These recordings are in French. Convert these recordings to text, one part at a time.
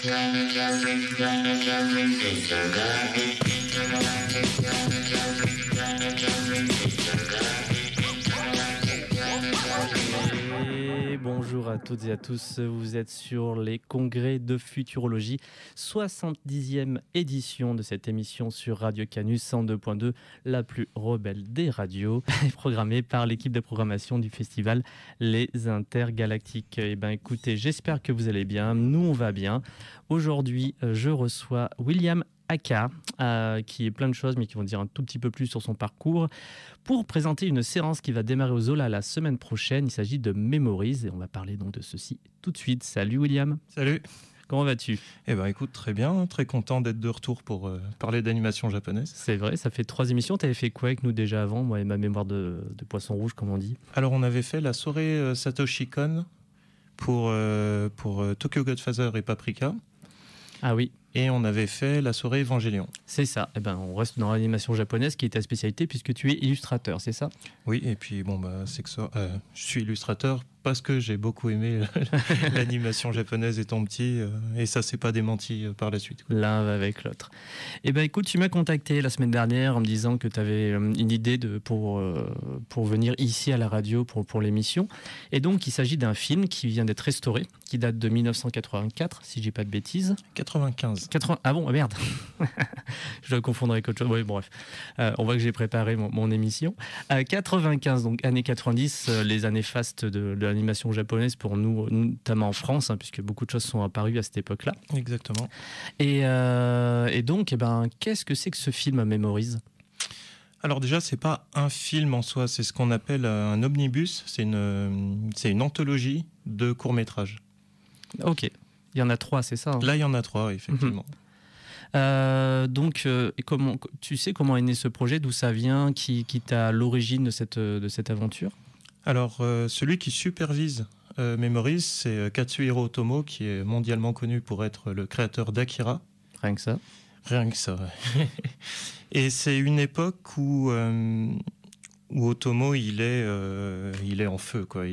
Et bonjour à toutes et à tous, vous êtes sur les congrès de futurologie, 70e édition de cette émission sur Radio Canus 102.2, la plus rebelle des radios, programmée par l'équipe de programmation du festival Les Intergalactiques. Eh bien écoutez, j'espère que vous allez bien, nous on va bien. Aujourd'hui, je reçois William Aka, qui est plein de choses, mais qui vont dire un tout petit peu plus sur son parcours, pour présenter une séance qui va démarrer au Zola la semaine prochaine. Il s'agit de Memories, et on va parler donc de ceci tout de suite. Salut William. Salut. Comment vas-tu ? Eh ben écoute, très bien, très content d'être de retour pour parler d'animation japonaise. C'est vrai, ça fait 3 émissions. Tu avais fait quoi avec nous déjà avant, moi et ma mémoire de poisson rouge, comme on dit ? Alors on avait fait la soirée Satoshi Kon pour Tokyo Godfather et Paprika. Ah oui. Et on avait fait la soirée Evangelion. C'est ça. Eh ben, on reste dans l'animation japonaise qui est ta spécialité puisque tu es illustrateur, c'est ça ? Oui, et puis bon c'est que ça. Je suis illustrateur parce que j'ai beaucoup aimé l'animation japonaise étant petit, et ça s'est pas démenti par la suite. L'un va avec l'autre. Eh ben écoute, tu m'as contacté la semaine dernière en me disant que tu avais une idée pour venir ici à la radio pour l'émission. Et donc il s'agit d'un film qui vient d'être restauré, qui date de 1984, si je dis pas de bêtises. 95. Ah bon, merde. Je dois confondre avec autre chose. Oui, bon, bref. On voit que j'ai préparé mon émission. 95, donc années 90, les années fastes de l'animation japonaise pour nous, notamment en France, puisque beaucoup de choses sont apparues à cette époque-là. Exactement. Et donc, qu'est-ce que c'est que ce film Memories ? Alors déjà, c'est pas un film en soi, c'est ce qu'on appelle un omnibus. C'est une anthologie de courts-métrages. Ok. Il y en a 3, c'est ça ? Là, il y en a 3, effectivement. Donc, tu sais comment est né ce projet, d'où ça vient, qui t'a à l'origine de cette aventure ? Alors, celui qui supervise Memories, c'est Katsuhiro Otomo, qui est mondialement connu pour être le créateur d'Akira. Rien que ça. Rien que ça, ouais. Et c'est une époque où Otomo, il est en feu, quoi.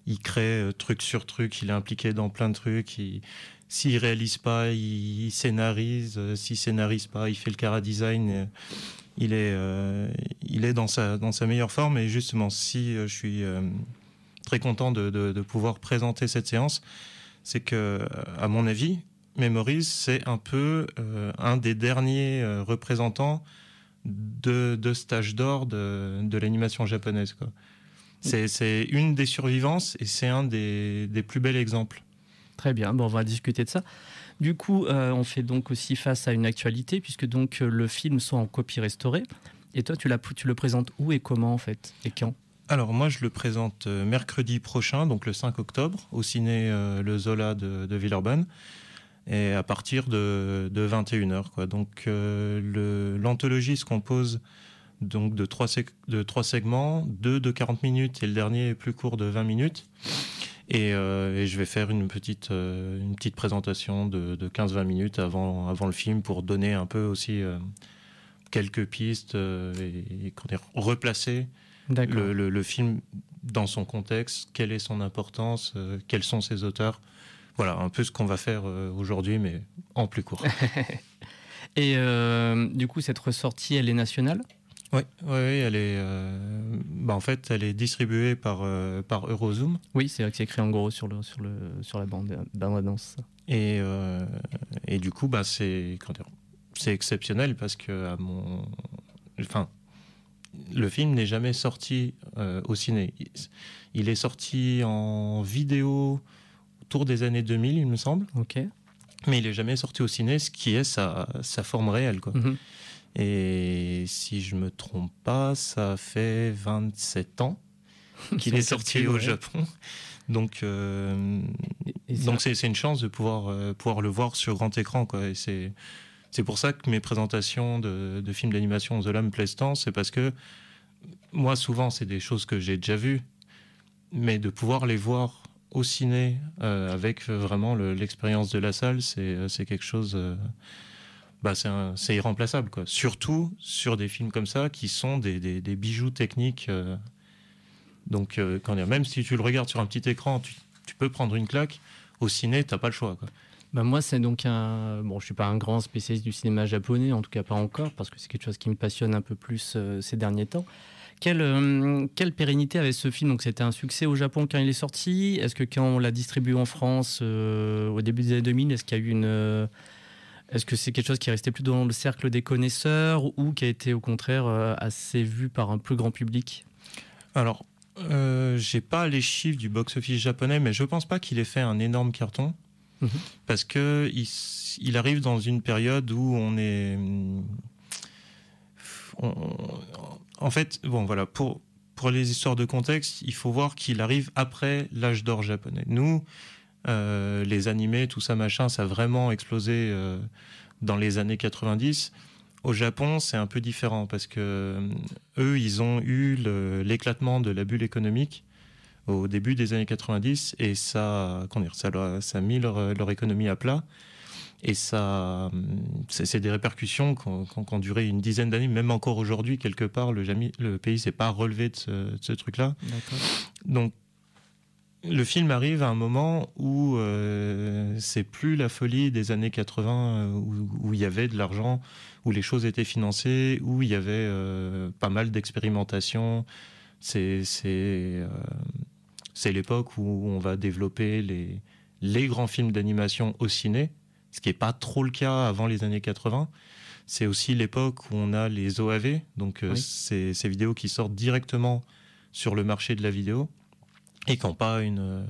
Il crée truc sur truc, il est impliqué dans plein de trucs. S'il réalise pas, il scénarise. S'il scénarise pas, il fait le chara-design. Il est dans sa meilleure forme. Et justement, si je suis très content de pouvoir présenter cette séance, c'est que, à mon avis, Memories, c'est un peu un des derniers représentants de cet âge d'or de l'animation japonaise, quoi. C'est une des survivances et c'est un des plus bels exemples. Très bien, on va discuter de ça. Du coup, on fait donc aussi face à une actualité puisque donc le film soit en copie restaurée. Et toi, tu le présentes où et comment en fait ? Et quand ? Alors moi, je le présente mercredi prochain, donc le 5 octobre, au ciné Le Zola de Villeurbanne. Et à partir de 21h, quoi. Donc l'anthologie se compose donc de trois segments, 2 de 40 minutes et le dernier est plus court de 20 minutes. Et je vais faire une petite présentation de 15-20 minutes avant le film pour donner un peu aussi quelques pistes et replacer le film dans son contexte, quelle est son importance, quels sont ses auteurs. Voilà, un peu ce qu'on va faire aujourd'hui, mais en plus court. Et du coup, cette ressortie, elle est nationale ? Oui, elle est. En fait, elle est distribuée par Eurozoom. Oui, c'est vrai que c'est écrit en gros sur la bande-annonce. Et du coup, c'est exceptionnel parce que le film n'est jamais sorti au ciné. Il est sorti en vidéo autour des années 2000, il me semble. Ok. Mais il n'est jamais sorti au ciné, ce qui est sa forme réelle, quoi. Mm-hmm. Et si je me trompe pas, ça fait 27 ans qu'il est sorti au Japon. Donc c'est une chance de pouvoir le voir sur grand écran, quoi. Et c'est pour ça que mes présentations de films d'animation Zola me plaisent tant, c'est parce que moi, souvent, c'est des choses que j'ai déjà vues, mais de pouvoir les voir au ciné avec vraiment l'expérience de la salle, c'est quelque chose... c'est irremplaçable, quoi. Surtout sur des films comme ça qui sont des bijoux techniques. Même si tu le regardes sur un petit écran, tu peux prendre une claque. Au ciné, t'as pas le choix, quoi. Bah moi, c'est donc un... Bon, je ne suis pas un grand spécialiste du cinéma japonais, en tout cas pas encore, parce que c'est quelque chose qui me passionne un peu plus ces derniers temps. Quelle pérennité avait ce film? Donc, c'était un succès au Japon quand il est sorti. Est-ce que quand on l'a distribué en France au début des années 2000, est-ce qu'il y a eu est-ce que c'est quelque chose qui est resté plus dans le cercle des connaisseurs ou qui a été au contraire assez vu par un plus grand public? Alors, j'ai pas les chiffres du box-office japonais, mais je pense pas qu'il ait fait un énorme carton. Parce que il arrive dans une période où en fait, bon voilà, pour les histoires de contexte, il faut voir qu'il arrive après l'âge d'or japonais. Nous, les animés, tout ça machin, ça a vraiment explosé dans les années 90. Au Japon, c'est un peu différent parce que eux, ils ont eu l'éclatement de la bulle économique au début des années 90 et ça a mis leur économie à plat. Et ça, c'est des répercussions qui ont duré une dizaine d'années, même encore aujourd'hui, quelque part, le pays s'est pas relevé de ce truc-là. D'accord. Donc, le film arrive à un moment où c'est plus la folie des années 80, où il y avait de l'argent, où les choses étaient financées, où il y avait pas mal d'expérimentation. C'est l'époque où on va développer les grands films d'animation au ciné, ce qui n'est pas trop le cas avant les années 80. C'est aussi l'époque où on a les OAV, donc Oui. ces vidéos qui sortent directement sur le marché de la vidéo et qui n'ont pas une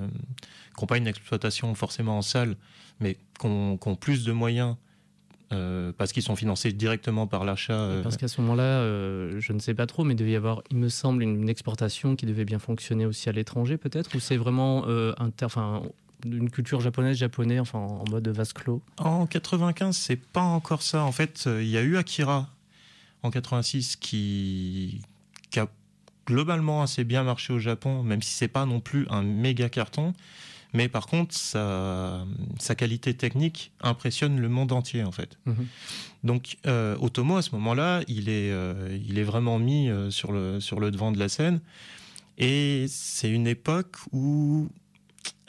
exploitation forcément en salle, mais qui ont plus de moyens parce qu'ils sont financés directement par l'achat. Parce qu'à ce moment-là, je ne sais pas trop, mais il devait y avoir, il me semble, une exportation qui devait bien fonctionner aussi à l'étranger, peut-être, ou c'est vraiment une culture japonais, enfin en mode vase clos? En 95, c'est pas encore ça. En fait, il y a eu Akira en 86 qui a globalement assez bien marché au Japon, même si c'est pas non plus un méga carton. Mais par contre, sa qualité technique impressionne le monde entier, en fait. Donc, Otomo, à ce moment-là, il est vraiment mis sur le devant de la scène. Et c'est une époque où,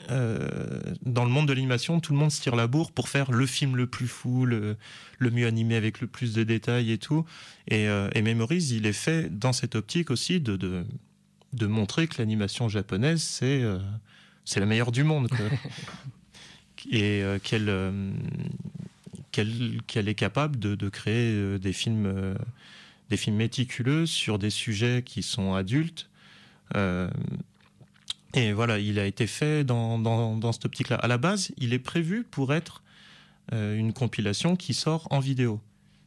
dans le monde de l'animation, tout le monde se tire la bourre pour faire le film le plus fou, le mieux animé avec le plus de détails et tout. Et Memories, il est fait dans cette optique aussi de montrer que l'animation japonaise, c'est la meilleure du monde, quoi. Et qu'elle est capable de créer des films méticuleux sur des sujets qui sont adultes. Et voilà, il a été fait dans cette optique-là. À la base, il est prévu pour être une compilation qui sort en vidéo.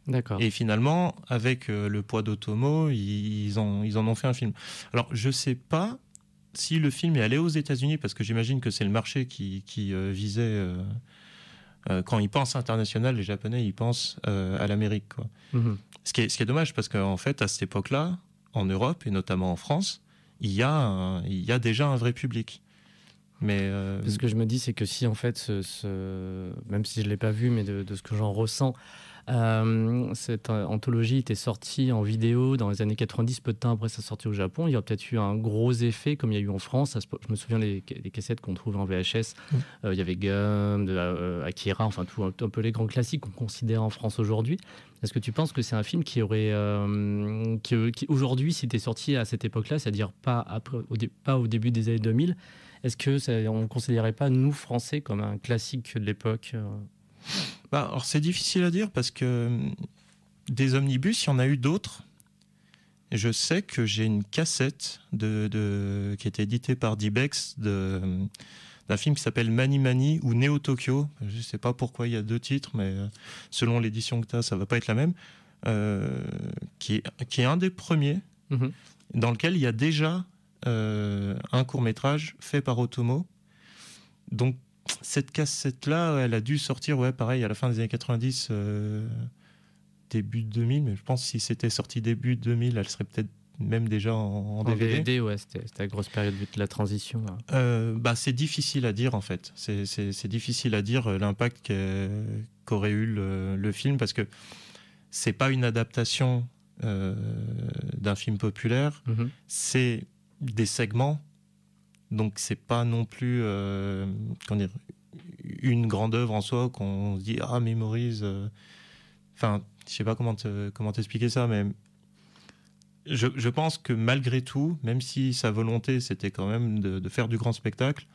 D'accord. Et finalement, avec le poids d'Otomo, ils en ont fait un film. Alors, je sais pas si le film est allé aux États-Unis, parce que j'imagine que c'est le marché qui visait. Quand ils pensent international, les Japonais, ils pensent à l'Amérique, quoi. Ce qui est dommage, parce qu'en fait, à cette époque-là, en Europe, et notamment en France, il y a déjà un vrai public. Mais ce que je me dis, c'est que si, en fait, même si je ne l'ai pas vu, mais de ce que j'en ressens, cette anthologie était sortie en vidéo dans les années 90, peu de temps après sa sortie au Japon. Il y a peut-être eu un gros effet, comme il y a eu en France. Je me souviens des cassettes qu'on trouvait en VHS. Il y avait Gum, Akira, enfin un peu les grands classiques qu'on considère en France aujourd'hui. Est-ce que tu penses que c'est un film qui aurait, qui aujourd'hui, si c'était sorti à cette époque-là, c'est-à-dire pas au début des années 2000, est-ce que on ne considérait pas, nous, Français, comme un classique de l'époque? Alors c'est difficile à dire parce que des omnibus, il y en a eu d'autres. Je sais que j'ai une cassette qui était éditée par D-Bex d'un film qui s'appelle Mani Mani ou Neo Tokyo. Je ne sais pas pourquoi il y a deux titres, mais selon l'édition que tu as, ça ne va pas être la même. Qui est un des premiers, dans lequel il y a déjà un court-métrage fait par Otomo. Donc, cette cassette-là, elle a dû sortir, pareil, à la fin des années 90, début 2000, mais je pense que si c'était sorti début 2000, elle serait peut-être même déjà en DVD. En DVD, ouais, c'était la grosse période de la transition. C'est difficile à dire, en fait. C'est difficile à dire l'impact qu'aurait eu le film, parce que c'est pas une adaptation d'un film populaire, c'est des segments. Donc c'est pas non plus une grande œuvre en soi qu'on se dit ah Memories. Enfin, je sais pas comment t'expliquer ça, mais je pense que malgré tout, même si sa volonté c'était quand même de faire du grand spectacle,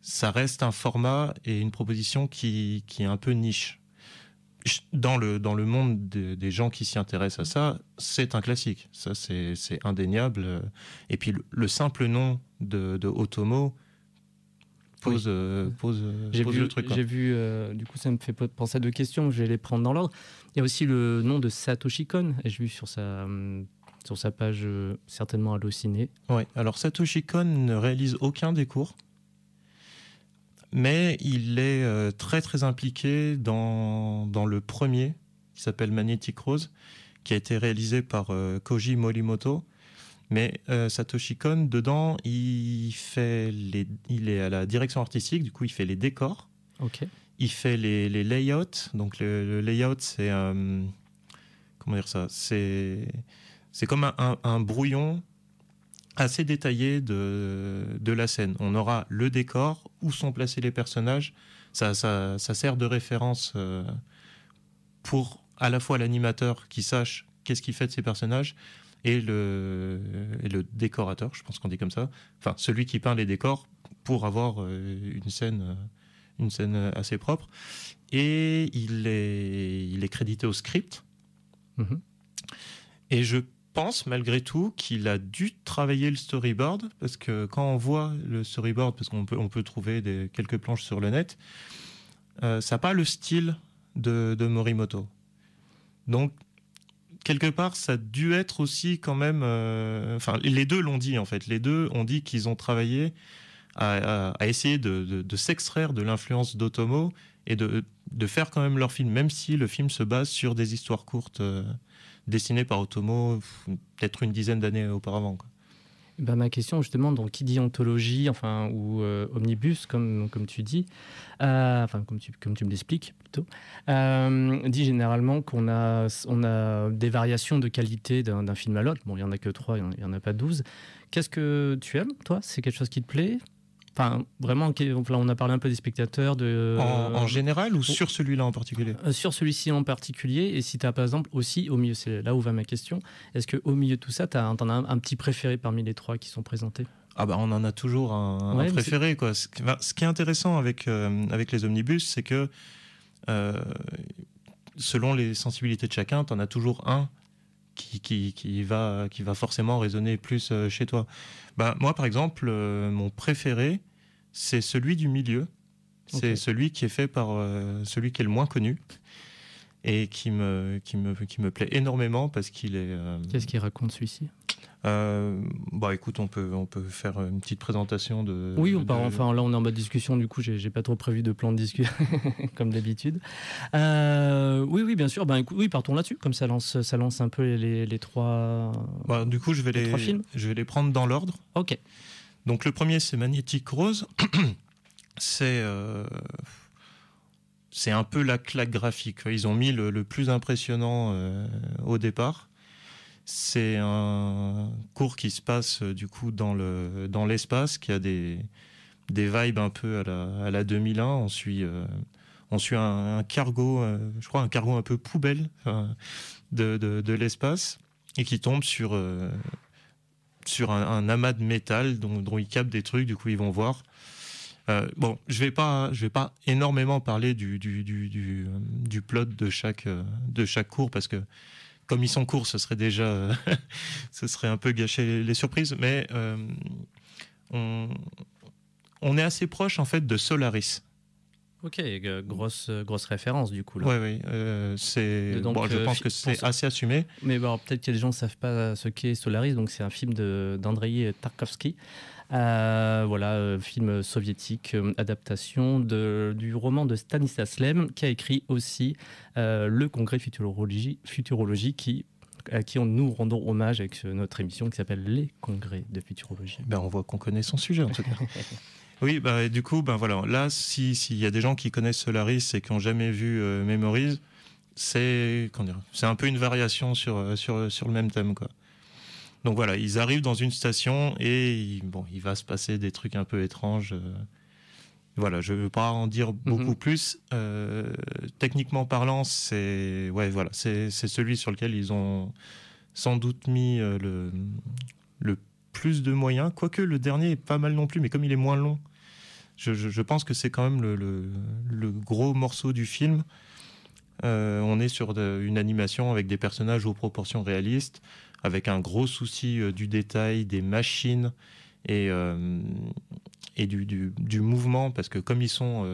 ça reste un format et une proposition qui est un peu niche. Dans le monde des gens qui s'y intéressent à ça, c'est un classique. Ça, c'est indéniable. Et puis, le simple nom de Otomo pose le truc. J'ai vu, du coup, ça me fait penser à deux questions. Je vais les prendre dans l'ordre. Il y a aussi le nom de Satoshi Kon. Et j'ai vu sur sa page, certainement Allociné. Oui, alors Satoshi Kon ne réalise aucun des cours. Mais il est très très impliqué dans le premier, qui s'appelle Magnetic Rose, qui a été réalisé par Koji Morimoto. Mais Satoshi Kon, dedans, il est à la direction artistique, du coup il fait les décors. Okay. Il fait les layouts. Donc le layout, c'est... comment dire ça ? C'est comme un brouillon assez détaillé de la scène. On aura le décor, où sont placés les personnages. Ça sert de référence pour à la fois l'animateur qui sache qu'est-ce qu'il fait de ses personnages et le décorateur, je pense qu'on dit comme ça, enfin celui qui peint les décors pour avoir une scène assez propre. Et il est crédité au script. Mm-hmm. Et je pense malgré tout qu'il a dû travailler le storyboard, parce que quand on voit le storyboard, parce qu'on peut trouver quelques planches sur le net, ça n'a pas le style de Morimoto. Donc quelque part ça a dû être aussi quand même enfin les deux l'ont dit en fait, les deux ont dit qu'ils ont travaillé à essayer de s'extraire de l'influence d'Otomo et de faire quand même leur film, même si le film se base sur des histoires courtes dessiné par Otomo peut-être une dizaine d'années auparavant, quoi. Ben, ma question justement, donc qui dit anthologie, enfin ou omnibus comme tu dis, enfin comme tu me l'expliques plutôt, dit généralement qu'on a des variations de qualité d'un film à l'autre. Bon, il y en a que 3, il y en a pas 12. Qu'est-ce que tu aimes, toi ? C'est quelque chose qui te plaît ? Enfin, vraiment, on a parlé un peu des spectateurs. En général ou sur celui-là en particulier ? Sur celui-ci en particulier. Et si tu as par exemple aussi au milieu, c'est là où va ma question, est-ce qu'au milieu de tout ça, tu en as un petit préféré parmi les 3 qui sont présentés ? Ah bah on en a toujours un préféré, quoi. Ce qui est intéressant avec les omnibus, c'est que selon les sensibilités de chacun, tu en as toujours un qui va forcément résonner plus chez toi. Bah, moi, par exemple, mon préféré, c'est celui du milieu. C'est okay. Celui qui est fait par celui qui est le moins connu et qui me plaît énormément parce qu'il est... Qu'est-ce qu'il raconte celui-ci ? Bah écoute, on peut faire une petite présentation de... Oui, enfin là on est en mode discussion, du coup j'ai pas trop prévu de plan de discussion comme d'habitude. Oui, bien sûr, oui, partons là-dessus, comme ça lance un peu les 3... Bah, du coup je vais les prendre dans l'ordre. Ok. Donc le premier c'est Magnetic Rose. C'est un peu la claque graphique. Ils ont mis le plus impressionnant au départ. C'est un cours qui se passe du coup dans l'espace, qui a des vibes un peu à la 2001. On suit un cargo, je crois un cargo un peu poubelle de l'espace, et qui tombe sur un amas de métal dont ils captent des trucs. Du coup, ils vont voir. Bon, je vais pas énormément parler du plot de chaque cours, parce que comme ils sont courts, ce serait un peu gâcher les surprises, mais on est assez proche en fait de Solaris. Ok, grosse référence du coup là. Oui, je pense que c'est assez assumé. Mais bon, peut-être que les gens ne savent pas ce qu'est Solaris, donc c'est un film d'Andrei Tarkovsky. Film soviétique, adaptation du roman de Stanislas Lem, qui a écrit aussi le congrès Futurologie à qui nous rendons hommage avec notre émission qui s'appelle Les Congrès de Futurologie. On voit qu'on connaît son sujet en tout cas. Oui, du coup, voilà. Là, s'il y a des gens qui connaissent Solaris et qui n'ont jamais vu Memories, c'est un peu une variation sur le même thème, quoi. Donc voilà, ils arrivent dans une station et il va se passer des trucs un peu étranges. Voilà, je ne veux pas en dire beaucoup plus. Techniquement parlant, c'est celui sur lequel ils ont sans doute mis le plus de moyens. Quoique le dernier est pas mal non plus, mais comme il est moins long, je pense que c'est quand même le gros morceau du film. On est sur une animation avec des personnages aux proportions réalistes, avec un gros souci du détail, des machines et du mouvement, parce que comme ils sont...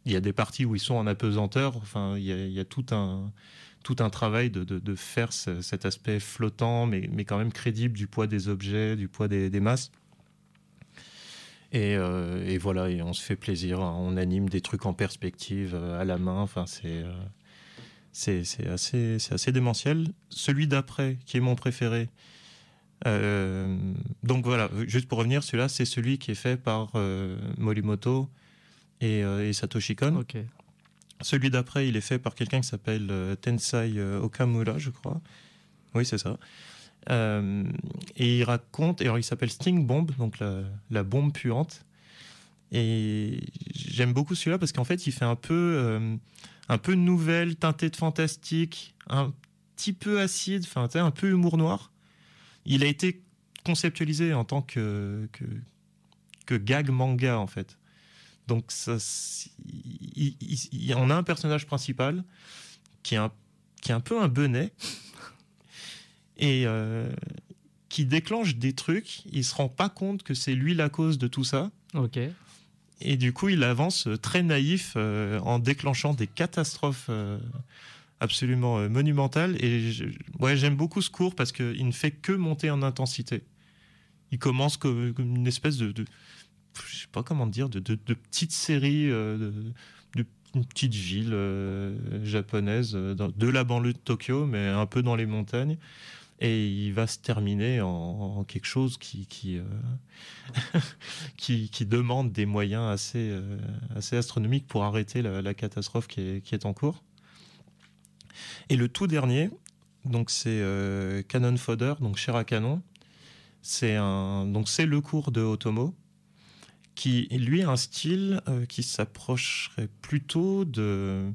il y a des parties où ils sont en apesanteur, enfin, il y a tout un travail de faire cet aspect flottant, mais quand même crédible du poids des objets, du poids des masses. Et voilà, et on se fait plaisir, hein. On anime des trucs en perspective à la main. Enfin, c'est assez démentiel. Celui d'après, qui est mon préféré. Donc voilà, juste pour revenir, celui-là, c'est celui qui est fait par Morimoto et Satoshi Kon. Okay. Celui d'après, il est fait par quelqu'un qui s'appelle Tensai Okamura, je crois. Oui, c'est ça. Et il raconte, alors il s'appelle Sting Bomb, donc la bombe puante. Et j'aime beaucoup celui-là parce qu'en fait, il fait un peu nouvelle, teinté de fantastique, un petit peu acide, enfin, un peu humour noir. Il a été conceptualisé en tant que gag manga, en fait. Donc, on a un personnage principal qui est un peu un benet et qui déclenche des trucs. Il se rend pas compte que c'est lui la cause de tout ça. Ok. Et du coup, il avance très naïf en déclenchant des catastrophes absolument monumentales. Et j'aime beaucoup ce cours parce qu'il ne fait que monter en intensité. Il commence comme une espèce de je sais pas comment dire, de petite série d'une petite ville japonaise de la banlieue de Tokyo, mais un peu dans les montagnes. Et il va se terminer en quelque chose qui demande des moyens assez astronomiques pour arrêter la catastrophe qui est en cours. Et le tout dernier, donc c'est Cannon Fodder, donc Chair à canon. C'est le cours de Otomo, qui lui a un style qui s'approcherait plutôt d'un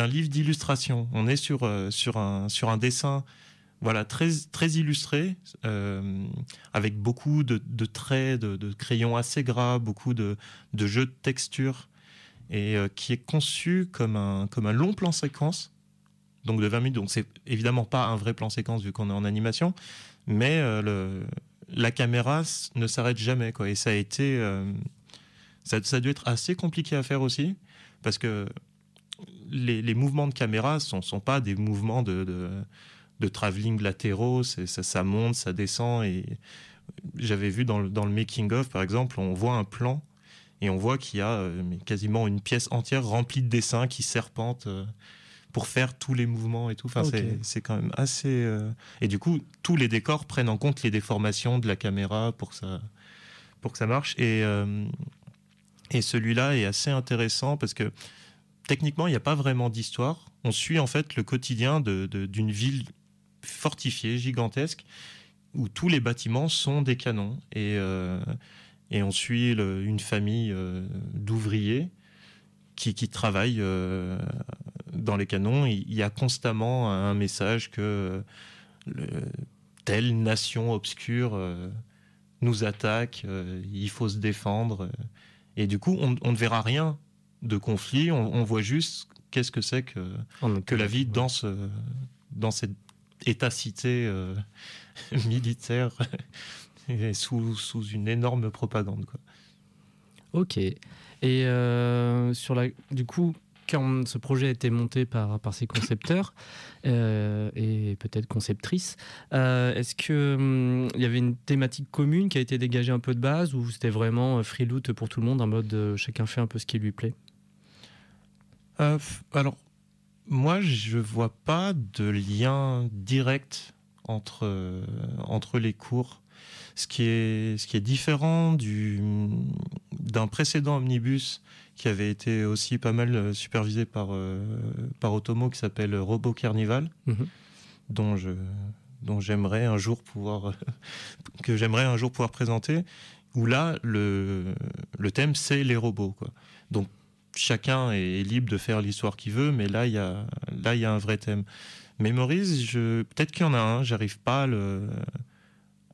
livre d'illustration. On est sur un dessin, voilà, très, très illustré, avec beaucoup de traits, de crayons assez gras, beaucoup de jeux de texture, et qui est conçu comme un long plan séquence, donc de 20 minutes. Donc c'est évidemment pas un vrai plan séquence vu qu'on est en animation, mais la caméra ne s'arrête jamais, quoi. Et ça a été... ça a dû être assez compliqué à faire aussi, parce que les mouvements de caméra sont pas des mouvements de travelling latéraux, ça monte, ça descend. Et j'avais vu dans le making-of, par exemple, on voit un plan, et on voit qu'il y a quasiment une pièce entière remplie de dessins qui serpentent pour faire tous les mouvements et tout. Enfin, okay. C'est quand même assez... Et du coup, tous les décors prennent en compte les déformations de la caméra pour que ça marche. Et celui-là est assez intéressant parce que techniquement, il n'y a pas vraiment d'histoire. On suit en fait le quotidien d'une ville fortifiée, gigantesque, où tous les bâtiments sont des canons. Et on suit une famille d'ouvriers qui travaillent dans les canons. Il y a constamment un message que telle nation obscure nous attaque, il faut se défendre. Et du coup, on ne verra rien de conflit, on voit juste qu'est-ce que c'est que la vie dans cet état-cité militaire sous une énorme propagande, quoi. Ok. Et du coup, quand ce projet a été monté par ses concepteurs et peut-être conceptrices, est-ce qu'il y avait une thématique commune qui a été dégagée un peu de base, ou c'était vraiment freeloot pour tout le monde, en mode chacun fait un peu ce qui lui plaît? Alors, moi, je vois pas de lien direct entre les cours. Ce qui est différent d'un précédent omnibus qui avait été aussi pas mal supervisé par Otomo, qui s'appelle Robot Carnival, dont j'aimerais un jour pouvoir présenter, où là, le thème, c'est les robots, quoi. Donc, chacun est libre de faire l'histoire qu'il veut, mais là, il y a un vrai thème. Memories, peut-être qu'il y en a un, j'arrive pas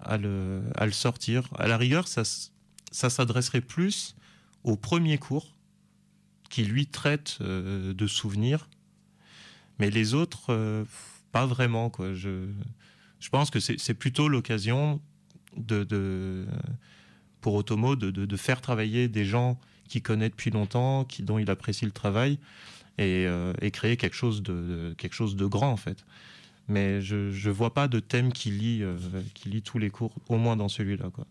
à le sortir. À la rigueur, ça s'adresserait plus au premier cours, qui lui traite de souvenirs, mais les autres, pas vraiment, quoi. Je pense que c'est plutôt l'occasion pour Otomo de faire travailler des gens qu'il connaît depuis longtemps, dont il apprécie le travail, et créer quelque chose de grand, en fait. Mais je vois pas de thème qui lie tous les cours, au moins dans celui-là, quoi.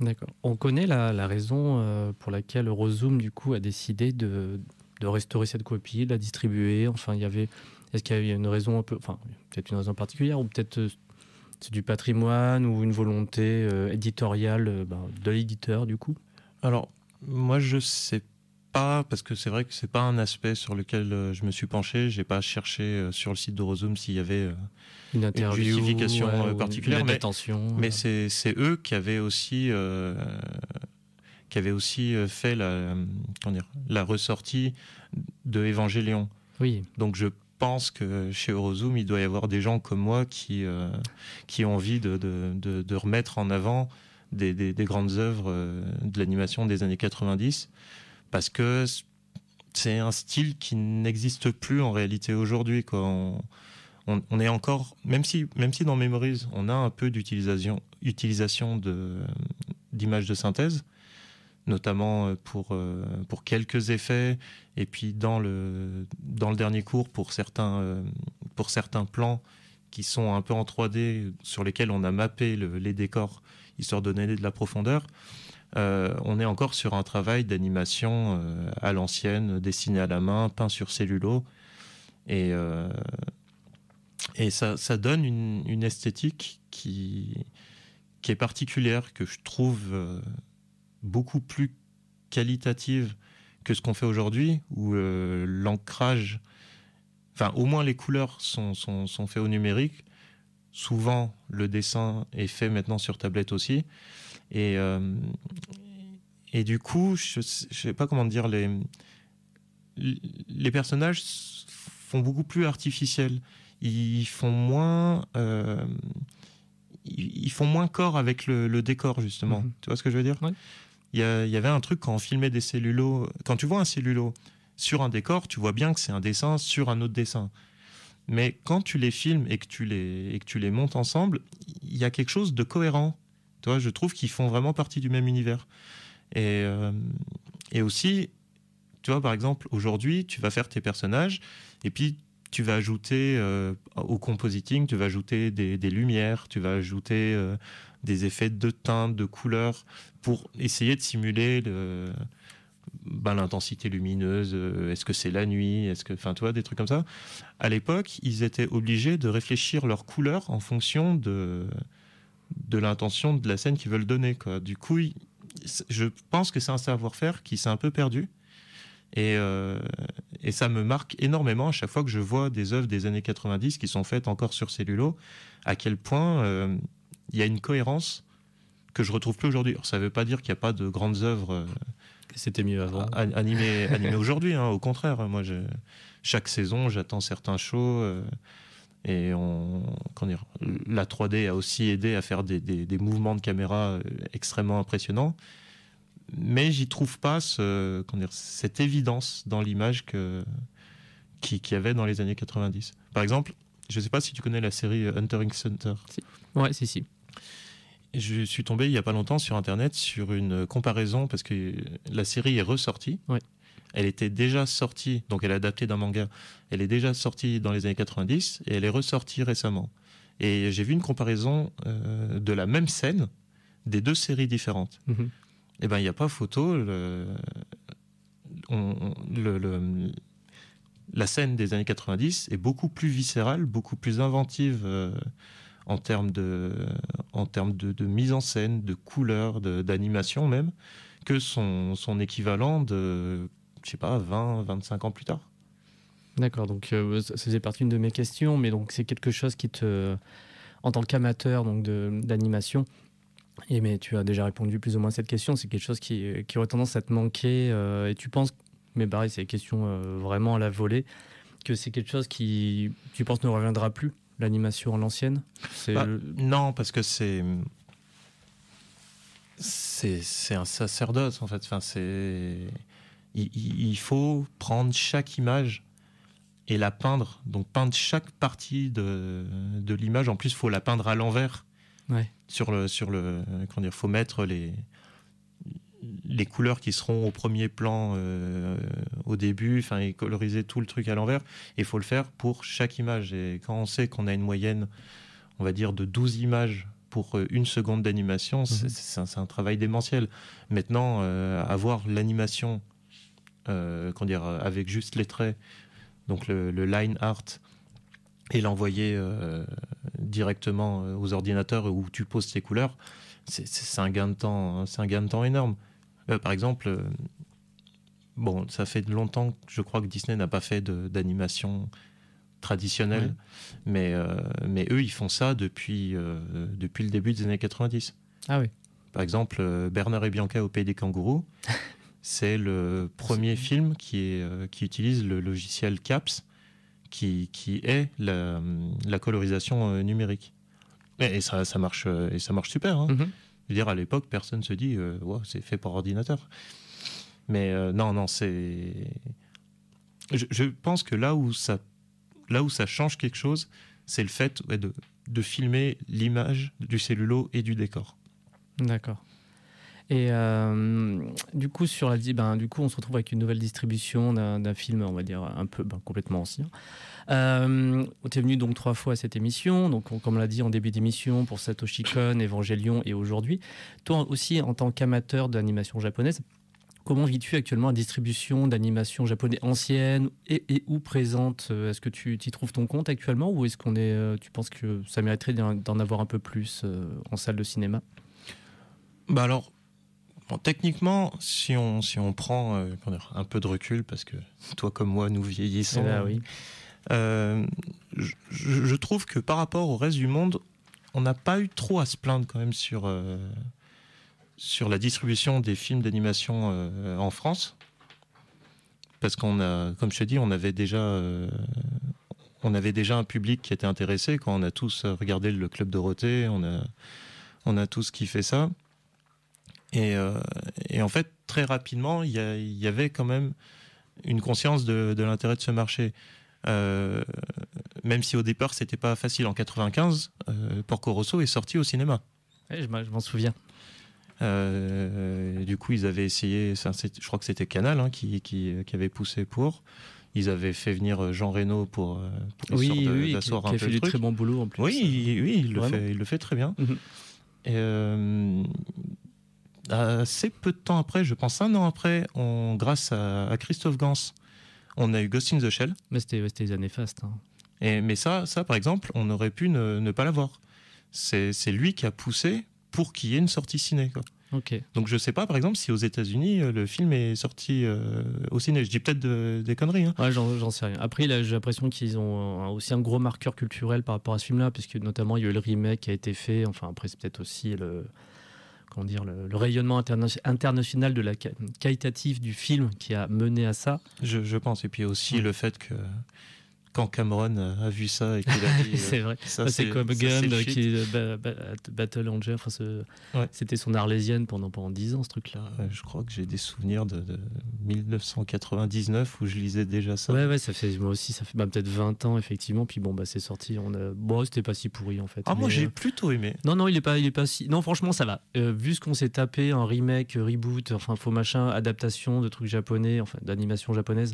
D'accord. On connaît la raison pour laquelle Eurozoom, du coup, a décidé de restaurer cette copie, de la distribuer. Enfin, est-ce qu'il y a une raison un peu, enfin, peut-être une raison particulière, ou peut-être c'est du patrimoine ou une volonté éditoriale de l'éditeur, du coup? Alors, moi, je sais pas, parce que c'est vrai que c'est pas un aspect sur lequel je me suis penché. J'ai pas cherché sur le site d'Eurozoom s'il y avait Une une justification particulière, mais c'est eux qui avaient aussi fait la ressortie de Évangélion. Oui. Donc je pense que chez Eurozoom, il doit y avoir des gens comme moi qui ont envie de remettre en avant des grandes œuvres de l'animation des années 90, parce que c'est un style qui n'existe plus en réalité aujourd'hui, quoi. On est encore, même si dans Memories, on a un peu utilisation d'images de synthèse, notamment pour quelques effets, et puis dans le dernier cours pour certains plans qui sont un peu en 3D, sur lesquels on a mappé les décors, histoire de donner de la profondeur. On est encore sur un travail d'animation à l'ancienne, dessiné à la main, peint sur cellulo, et ça donne une esthétique qui est particulière, que je trouve beaucoup plus qualitative que ce qu'on fait aujourd'hui, où l'ancrage, enfin au moins les couleurs sont faits au numérique. Souvent, le dessin est fait maintenant sur tablette aussi. Et du coup, je sais pas comment dire, les personnages font beaucoup plus artificiels. Ils font moins corps avec le décor, justement. Tu vois ce que je veux dire? Ouais. Il y avait un truc quand on filmait des cellulos. Quand tu vois un cellulo sur un décor, tu vois bien que c'est un dessin sur un autre dessin. Mais quand tu les filmes et que tu les montes ensemble, il y a quelque chose de cohérent. Tu vois, je trouve qu'ils font vraiment partie du même univers. Et aussi, tu vois, par exemple, aujourd'hui, tu vas faire tes personnages et puis tu vas ajouter au compositing, tu vas ajouter des lumières, tu vas ajouter des effets de teinte, de couleurs, pour essayer de simuler l'intensité lumineuse. Est-ce que c'est la nuit? Enfin, tu vois, des trucs comme ça. À l'époque, ils étaient obligés de réfléchir leurs couleurs en fonction de l'intention de la scène qu'ils veulent donner, quoi. Du coup, je pense que c'est un savoir-faire qui s'est un peu perdu. Et ça me marque énormément à chaque fois que je vois des œuvres des années 90 qui sont faites encore sur cellulo, à quel point il y a une cohérence que je retrouve plus aujourd'hui. Alors, ça ne veut pas dire qu'il n'y a pas de grandes œuvres c'était mieux avant. Animées aujourd'hui, hein. Au contraire, moi, chaque saison, j'attends certains shows. Et la 3D a aussi aidé à faire des mouvements de caméra extrêmement impressionnants. Mais j'y trouve pas cette évidence dans l'image qu'il y avait dans les années 90. Par exemple, je ne sais pas si tu connais la série Hunter x Hunter. Si. Ouais, si. Je suis tombé il n'y a pas longtemps sur Internet sur une comparaison, parce que la série est ressortie. Ouais. Elle était déjà sortie, donc elle est adaptée d'un manga. Elle est déjà sortie dans les années 90 et elle est ressortie récemment. Et j'ai vu une comparaison de la même scène des deux séries différentes. Mm-hmm. Eh ben, il n'y a pas photo. La scène des années 90 est beaucoup plus viscérale, beaucoup plus inventive en termes de mise en scène, de couleurs, d'animation même, que son équivalent de, je sais pas, 20, 25 ans plus tard. D'accord, donc ça faisait partie d'une de mes questions, mais donc c'est quelque chose qui te, en tant qu'amateur donc d'animation, Mais tu as déjà répondu plus ou moins à cette question. C'est quelque chose qui aurait tendance à te manquer. Et tu penses, mais pareil, c'est une question vraiment à la volée, que c'est quelque chose qui, tu penses, ne reviendra plus, l'animation à l'ancienne? Non, parce que c'est un sacerdoce, en fait. Enfin, il faut prendre chaque image et la peindre. Donc, peindre chaque partie de l'image. En plus, il faut la peindre à l'envers. Ouais. Comment dire, faut mettre les couleurs qui seront au premier plan au début, et coloriser tout le truc à l'envers. Et il faut le faire pour chaque image. Et quand on sait qu'on a une moyenne, on va dire, de 12 images pour une seconde d'animation, c'est un travail démentiel. Maintenant, avoir l'animation avec juste les traits, donc le line art, et l'envoyer directement aux ordinateurs où tu poses tes couleurs, c'est un gain de temps, c'est un gain de temps énorme. Par exemple, ça fait longtemps que je crois que Disney n'a pas fait d'animation traditionnelle, mais eux, ils font ça depuis le début des années 90. Ah oui. Par exemple, Bernard et Bianca au Pays des Kangourous, c'est le premier film qui utilise le logiciel CAPS, qui est la colorisation numérique. Et ça marche super. Hein. Mm-hmm. Je veux dire, à l'époque, personne se dit wow, c'est fait par ordinateur. Mais non, c'est. Je pense que là où ça change quelque chose, c'est le fait de filmer l'image du cellulo et du décor. D'accord. Et du coup, du coup, on se retrouve avec une nouvelle distribution d'un film, on va dire, un peu complètement ancien. Tu es venu donc 3 fois à cette émission, donc comme on l'a dit en début d'émission, pour Satoshi Kon, Evangelion et aujourd'hui. Toi aussi, en tant qu'amateur d'animation japonaise, comment vis-tu actuellement la distribution d'animation japonaise ancienne et ou présente? Est-ce que tu y trouves ton compte actuellement, ou est-ce tu penses que ça mériterait d'en avoir un peu plus en salle de cinéma? Alors, techniquement, si on prend un peu de recul, parce que toi comme moi, nous vieillissons, oui. Je trouve que par rapport au reste du monde, on n'a pas eu trop à se plaindre quand même sur la distribution des films d'animation en France, parce qu'on a, comme je te dis, on avait déjà un public qui était intéressé. Quand on a tous regardé le Club Dorothée, on a tous kiffé ça. Et en fait, très rapidement, il y avait quand même une conscience de l'intérêt de ce marché. Même si au départ c'était pas facile. En 95, Porco Rosso est sorti au cinéma. Ouais, je m'en souviens. Du coup, ils avaient essayé, je crois que c'était Canal qui avait poussé pour. Ils avaient fait venir Jean Reno pour d'asseoir un peu le truc. Qui a fait du très bon boulot en plus. Oui, il le fait très bien. Mm-hmm. Et assez peu de temps après, je pense 1 an après, grâce à Christophe Gans, on a eu Ghost in the Shell. Mais c'était des années fastes. Hein. Mais ça, par exemple, on aurait pu ne pas l'avoir. C'est lui qui a poussé pour qu'il y ait une sortie ciné, quoi. Okay. Donc je sais pas, par exemple, si aux États-Unis le film est sorti au ciné. Je dis peut-être des conneries. Hein. Ouais, j'en sais rien. Après, là, j'ai l'impression qu'ils ont aussi un gros marqueur culturel par rapport à ce film-là, puisque notamment il y a eu le remake qui a été fait. Enfin, après, c'est peut-être aussi le rayonnement international de la qualitatif du film qui a mené à ça. Je pense. Et puis aussi le fait que quand Cameron a vu ça et qu'il a dit... c'est vrai. C'est comme Gun qui est Battle Angel. C'était son arlésienne pendant 10 ans, ce truc-là. Je crois que j'ai des souvenirs de 1999 où je lisais déjà ça. Ouais, moi aussi, ça fait peut-être 20 ans, effectivement. Puis c'est sorti. C'était pas si pourri, en fait. Moi, j'ai plutôt aimé. Non, il est pas si... Non, franchement, ça va. Vu ce qu'on s'est tapé, un remake, reboot, faux machin, adaptation de trucs japonais, d'animation japonaise,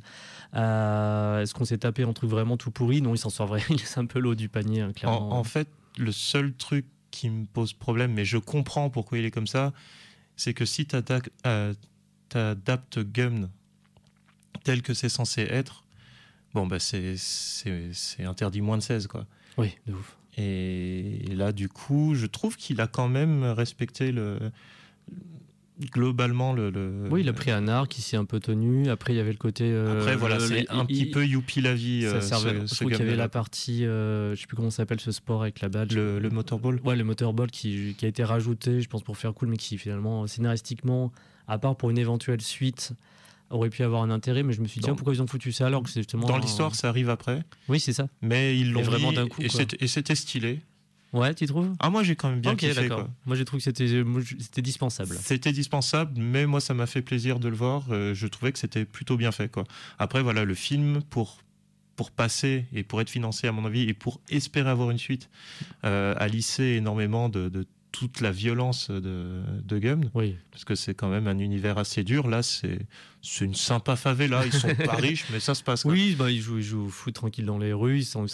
est-ce qu'on s'est tapé un truc vraiment tout pourri? Non, il s'en sort vraiment. Il laisse un peu l'eau du panier, hein, clairement. En fait, le seul truc qui me pose problème, mais je comprends pourquoi il est comme ça, c'est que si tu adaptes Gum tel que c'est censé être, c'est interdit moins de 16, quoi. Oui, de ouf. Et là, du coup, je trouve qu'il a quand même respecté globalement Oui, il a pris un arc, il s'est un peu tenu. Après, il y avait le côté. Après, voilà, c'est un petit peu youpi la vie. Ça servait. Je trouve qu'il y avait la partie. Je sais plus comment ça s'appelle ce sport avec la balle. Le motorball. Ouais, le motorball qui a été rajouté, je pense, pour faire cool, mais qui finalement, scénaristiquement, à part pour une éventuelle suite, aurait pu avoir un intérêt. Mais je me suis dit, pourquoi ils ont foutu ça alors que c'est justement. Dans l'histoire, ça arrive après. Oui, c'est ça. Mais ils l'ont vraiment d'un coup. Et c'était stylé. Ouais, tu trouves? Ah, moi j'ai quand même bien kiffé. D'accord. Moi j'ai trouvé que c'était dispensable. C'était dispensable, mais moi ça m'a fait plaisir de le voir. Je trouvais que c'était plutôt bien fait, quoi. Après voilà, le film pour passer et pour être financé à mon avis et pour espérer avoir une suite, a lissé énormément de toute la violence de Gum, oui. Parce que c'est quand même un univers assez dur. Là, c'est une sympa favela. Ils sont pas riches, mais ça se passe. Quoi. Oui, ils jouent foot tranquille dans les rues. Ils sont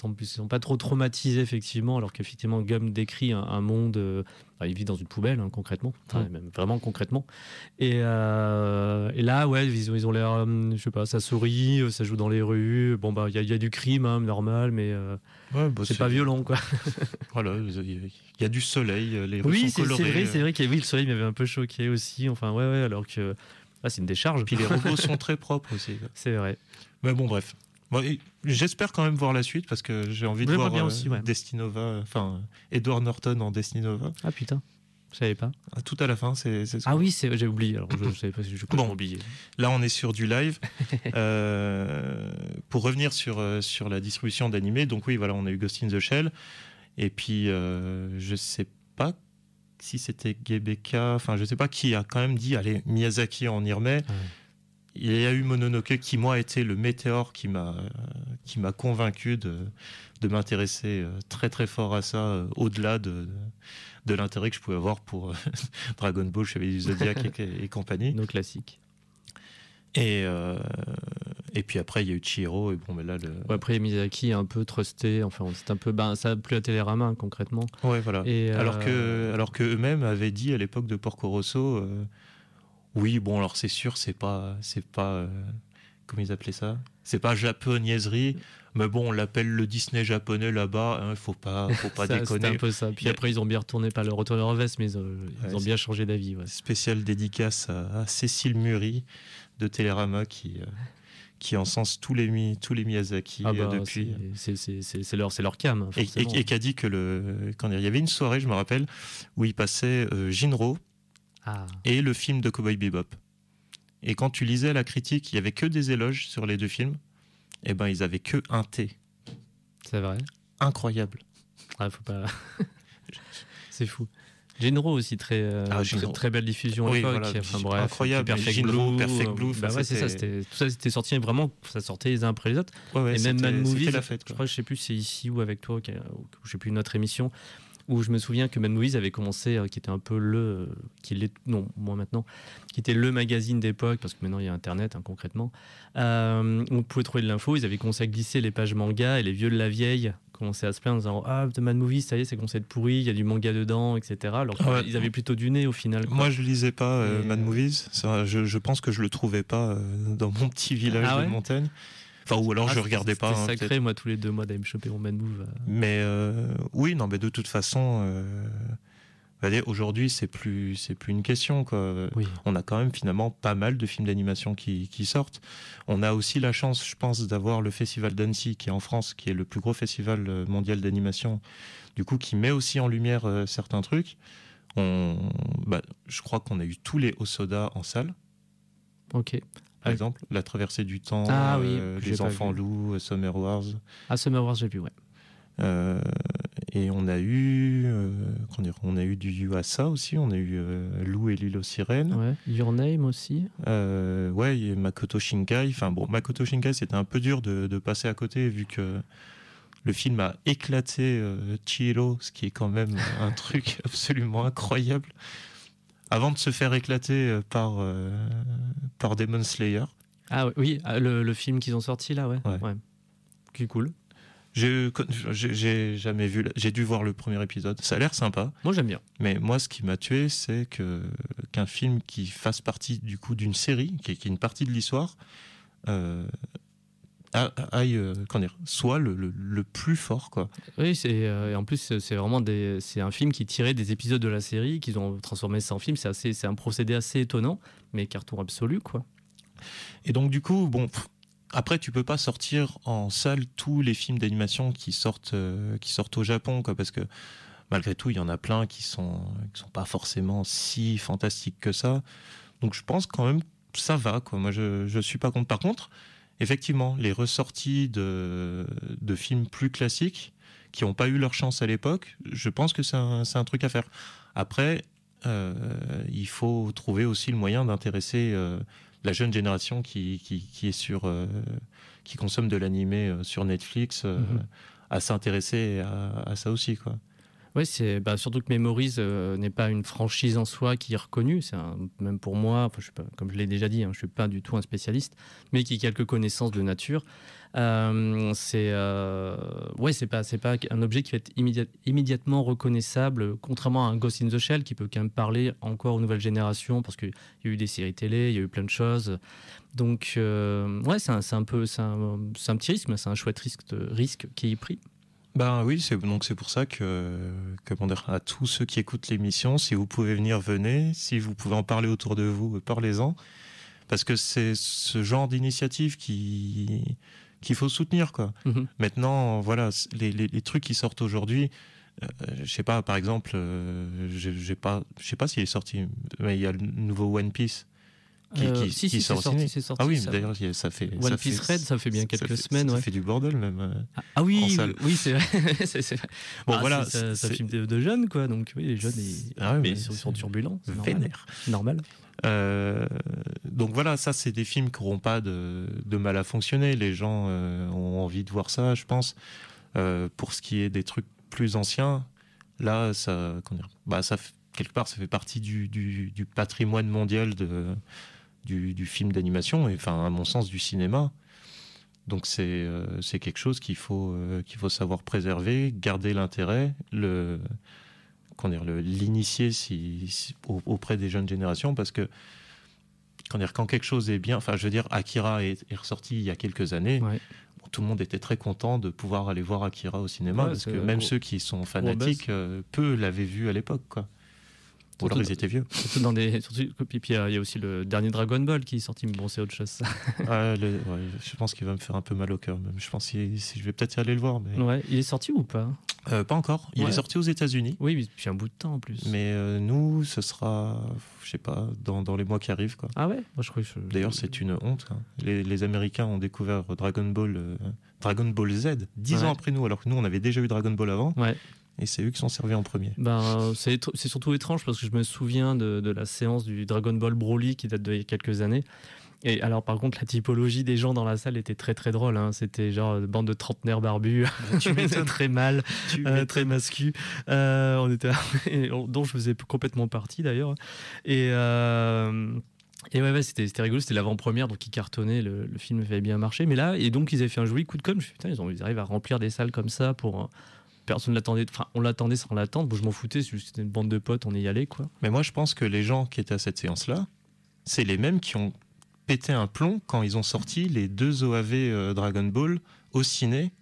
pas trop traumatisés, effectivement, alors qu'effectivement, Gum décrit un monde. Il vit dans une poubelle, hein, concrètement. Enfin, même vraiment concrètement. Et là, ouais, ils ont l'air, je sais pas, ça sourit, ça joue dans les rues. Bon, bah, il y a du crime, hein, normal, mais c'est pas violent, quoi. Voilà, il y a du soleil, les rues sont colorées. C'est vrai que le soleil m'avait un peu choqué aussi. Enfin, ouais, alors que c'est une décharge. Puis les robots sont très propres aussi. C'est vrai. Mais bon, bref. Bon, j'espère quand même voir la suite parce que j'ai envie de voir bien aussi, ouais. Destinova, enfin Edward Norton en Destinova. Ah putain, je savais pas. Tout à la fin, c'est ça. Ah oui, j'ai oublié. Alors je savais pas si je complètement oublié. Là, on est sur du live. Pour revenir sur la distribution d'animés, donc oui, voilà, on a eu Ghost in the Shell, et puis je sais pas si c'était Gebeka, enfin je sais pas qui a quand même dit, allez, Miyazaki on y remet. Ouais. Il y a eu Mononoke qui, moi, a été le météore qui m'a convaincu de m'intéresser très très fort à ça, au-delà de l'intérêt que je pouvais avoir pour Dragon Ball, Chevalier du Zodiac et compagnie. Nos classiques. Et puis après, il y a eu Chihiro. Et bon, mais là, après, Miyazaki est un peu trusté. Enfin, c'est un peu, ça a plu à Télérama, concrètement. Ouais, voilà. Et alors que eux-mêmes avaient dit à l'époque de Porco Rosso. Oui, bon, alors c'est sûr, c'est pas comment ils appelaient ça ? C'est pas japonaiserie, mais bon, on l'appelle le Disney japonais là-bas, hein, faut pas déconner. C'est un peu ça. Puis après, ils ont bien retourné leur veste, mais ils ont bien changé d'avis. Ouais. Spécial dédicace à Cécile Muri de Télérama qui encense tous les Miyazaki depuis. C'est leur cam. Et qui a dit que il y avait une soirée, je me rappelle, où il passait Jinro. Et le film de Cowboy Bebop. Et quand tu lisais la critique, il y avait que des éloges sur les deux films. Et ben ils avaient que un T. C'est vrai. Incroyable. Ah, faut pas. C'est fou. Jinro aussi très belle diffusion à l'époque. Voilà, enfin, bref, incroyable. Perfect Blue. Bah ouais, c'est ça. Tout ça, c'était sorti vraiment. Ça sortait les uns après les autres. Ouais, et même Mad Movies. La fête, je crois, je sais plus, c'est ici ou avec toi, ou je sais plus une autre émission. Où je me souviens que Mad Movies avait commencé, qui était un peu qui était le magazine d'époque, parce que maintenant il y a Internet, hein, concrètement. On pouvait trouver de l'info, ils avaient commencé à glisser les pages manga, et les vieux de la vieille commençaient à se plaindre en disant de Mad Movies, ça y est, c'est commencé à être pourri, il y a du manga dedans, etc. Alors qu'ils avaient plutôt du nez au final. Quoi. Moi je lisais pas Mad Movies, ça, je pense que je le trouvais pas dans mon petit village de montagne. Enfin, ou alors je regardais pas. C'était sacré, moi, tous les 2 mois d'aller me choper mon Mad Move. Mais oui, non, mais de toute façon, aujourd'hui, c'est plus une question, quoi. Oui. On a quand même finalement pas mal de films d'animation qui sortent. On a aussi la chance, je pense, d'avoir le Festival d'Annecy, qui est en France, qui est le plus gros festival mondial d'animation, du coup, qui met aussi en lumière certains trucs. Je crois qu'on a eu tous les Osoda en salle. Ok. Par exemple, La Traversée du Temps, Les Enfants Loups, Summer Wars. Summer Wars, j'ai vu, ouais. Et on a eu du Yuasa aussi, on a eu Lou et l'île aux sirènes. Ouais. Your Name aussi. Et Makoto Shinkai. Enfin bon, Makoto Shinkai, c'était un peu dur de passer à côté vu que le film a éclaté Chihiro, ce qui est quand même un truc absolument incroyable. Avant de se faire éclater par Demon Slayer. Ah oui, le film qu'ils ont sorti là, ouais. Qui est cool. J'ai jamais vu. J'ai dû voir le premier épisode. Ça a l'air sympa. Moi j'aime bien. Mais moi, ce qui m'a tué, c'est qu'un film qui fasse partie du coup d'une série, qui est une partie de l'histoire, soit le plus fort, quoi. Oui, et en plus c'est vraiment c'est un film qui tirait des épisodes de la série, qu'ils ont transformé ça en film. C'est un procédé assez étonnant, mais carton absolu, quoi. Et donc du coup, bon, après tu peux pas sortir en salle tous les films d'animation qui sortent au Japon, quoi, parce que malgré tout il y en a plein qui sont pas forcément si fantastiques que ça. Donc je pense quand même ça va, quoi. Moi je suis pas contre. Par contre, effectivement, les ressorties de films plus classiques qui n'ont pas eu leur chance à l'époque, je pense que c'est un truc à faire. Après, il faut trouver aussi le moyen d'intéresser la jeune génération qui consomme de l'animé sur Netflix à s'intéresser à ça aussi, quoi. Oui, surtout que Memories n'est pas une franchise en soi qui est reconnue. Même pour moi, enfin, comme je l'ai déjà dit, je ne suis pas du tout un spécialiste, mais qui a quelques connaissances de nature. C'est pas un objet qui va être immédiatement reconnaissable, contrairement à un Ghost in the Shell qui peut quand même parler encore aux nouvelles générations, parce qu'il y a eu des séries télé, il y a eu plein de choses. Donc, c'est un petit risque, mais c'est un chouette risque qui est pris. Ben oui, c'est pour ça à tous ceux qui écoutent l'émission, si vous pouvez venir, venez. Si vous pouvez en parler autour de vous, parlez-en. Parce que c'est ce genre d'initiative qu'il faut soutenir, quoi. Maintenant, voilà, les trucs qui sortent aujourd'hui, je sais pas, par exemple, je sais pas s'il est sorti, mais il y a le nouveau One Piece. C'est sorti. Ah oui, d'ailleurs, ça fait... One Piece Red, ça fait bien quelques semaines. Ça fait du bordel, même. Oui, c'est vrai. Bon, voilà. C'est un film de jeunes, quoi. Donc, oui, les jeunes, ils sont turbulents. C'est normal. Donc voilà, ça, c'est des films qui n'auront pas de mal à fonctionner. Les gens ont envie de voir ça, je pense. Pour ce qui est des trucs plus anciens, là, quelque part, ça fait partie du patrimoine mondial du film d'animation, et enfin, à mon sens, du cinéma. Donc c'est quelque chose qu'il faut savoir préserver, garder l'intérêt, l'initier auprès des jeunes générations, parce que quand quelque chose est bien, enfin je veux dire, Akira est ressorti il y a quelques années. Ouais. Tout le monde était très content de pouvoir aller voir Akira au cinéma, parce que même ceux qui sont fanatiques, peu l'avaient vu à l'époque, quoi. Ou alors ils étaient vieux. Puis il y a aussi le dernier Dragon Ball qui est sorti, mais bon, c'est autre chose, ça. Je pense qu'il va me faire un peu mal au cœur, même. Je pense si je vais peut-être y aller le voir. Mais... Ouais, il est sorti ou pas? Pas encore. Il est sorti aux États-Unis. Oui, mais depuis un bout de temps en plus. Mais nous, ce sera, je sais pas, dans les mois qui arrivent, quoi. Ah ouais? Moi, je crois que D'ailleurs, c'est une honte, hein. Les Américains ont découvert Dragon Ball Z 10 ans après nous, alors que nous, on avait déjà eu Dragon Ball avant. Ouais. Et c'est eux qui sont servis en premier. C'est surtout étrange parce que je me souviens de la séance du Dragon Ball Broly qui date d'il y a quelques années. Et alors, par contre, la typologie des gens dans la salle était très très drôle, hein. C'était genre une bande de trentenaires barbus, très mal, très mascu. On était dont je faisais complètement partie d'ailleurs. Et ouais, c'était rigolo, c'était l'avant-première, donc ils cartonnaient, le film avait bien marché. Mais là, et donc ils avaient fait un joli coup de com'. Je me suis dit, putain, ils arrivent à remplir des salles comme ça pour... Personne l'attendait, enfin on l'attendait sans l'attendre. Bon, je m'en foutais, c'était une bande de potes, on y allait, quoi. Mais moi je pense que les gens qui étaient à cette séance-là, c'est les mêmes qui ont pété un plomb quand ils ont sorti les 2 OAV Dragon Ball au ciné,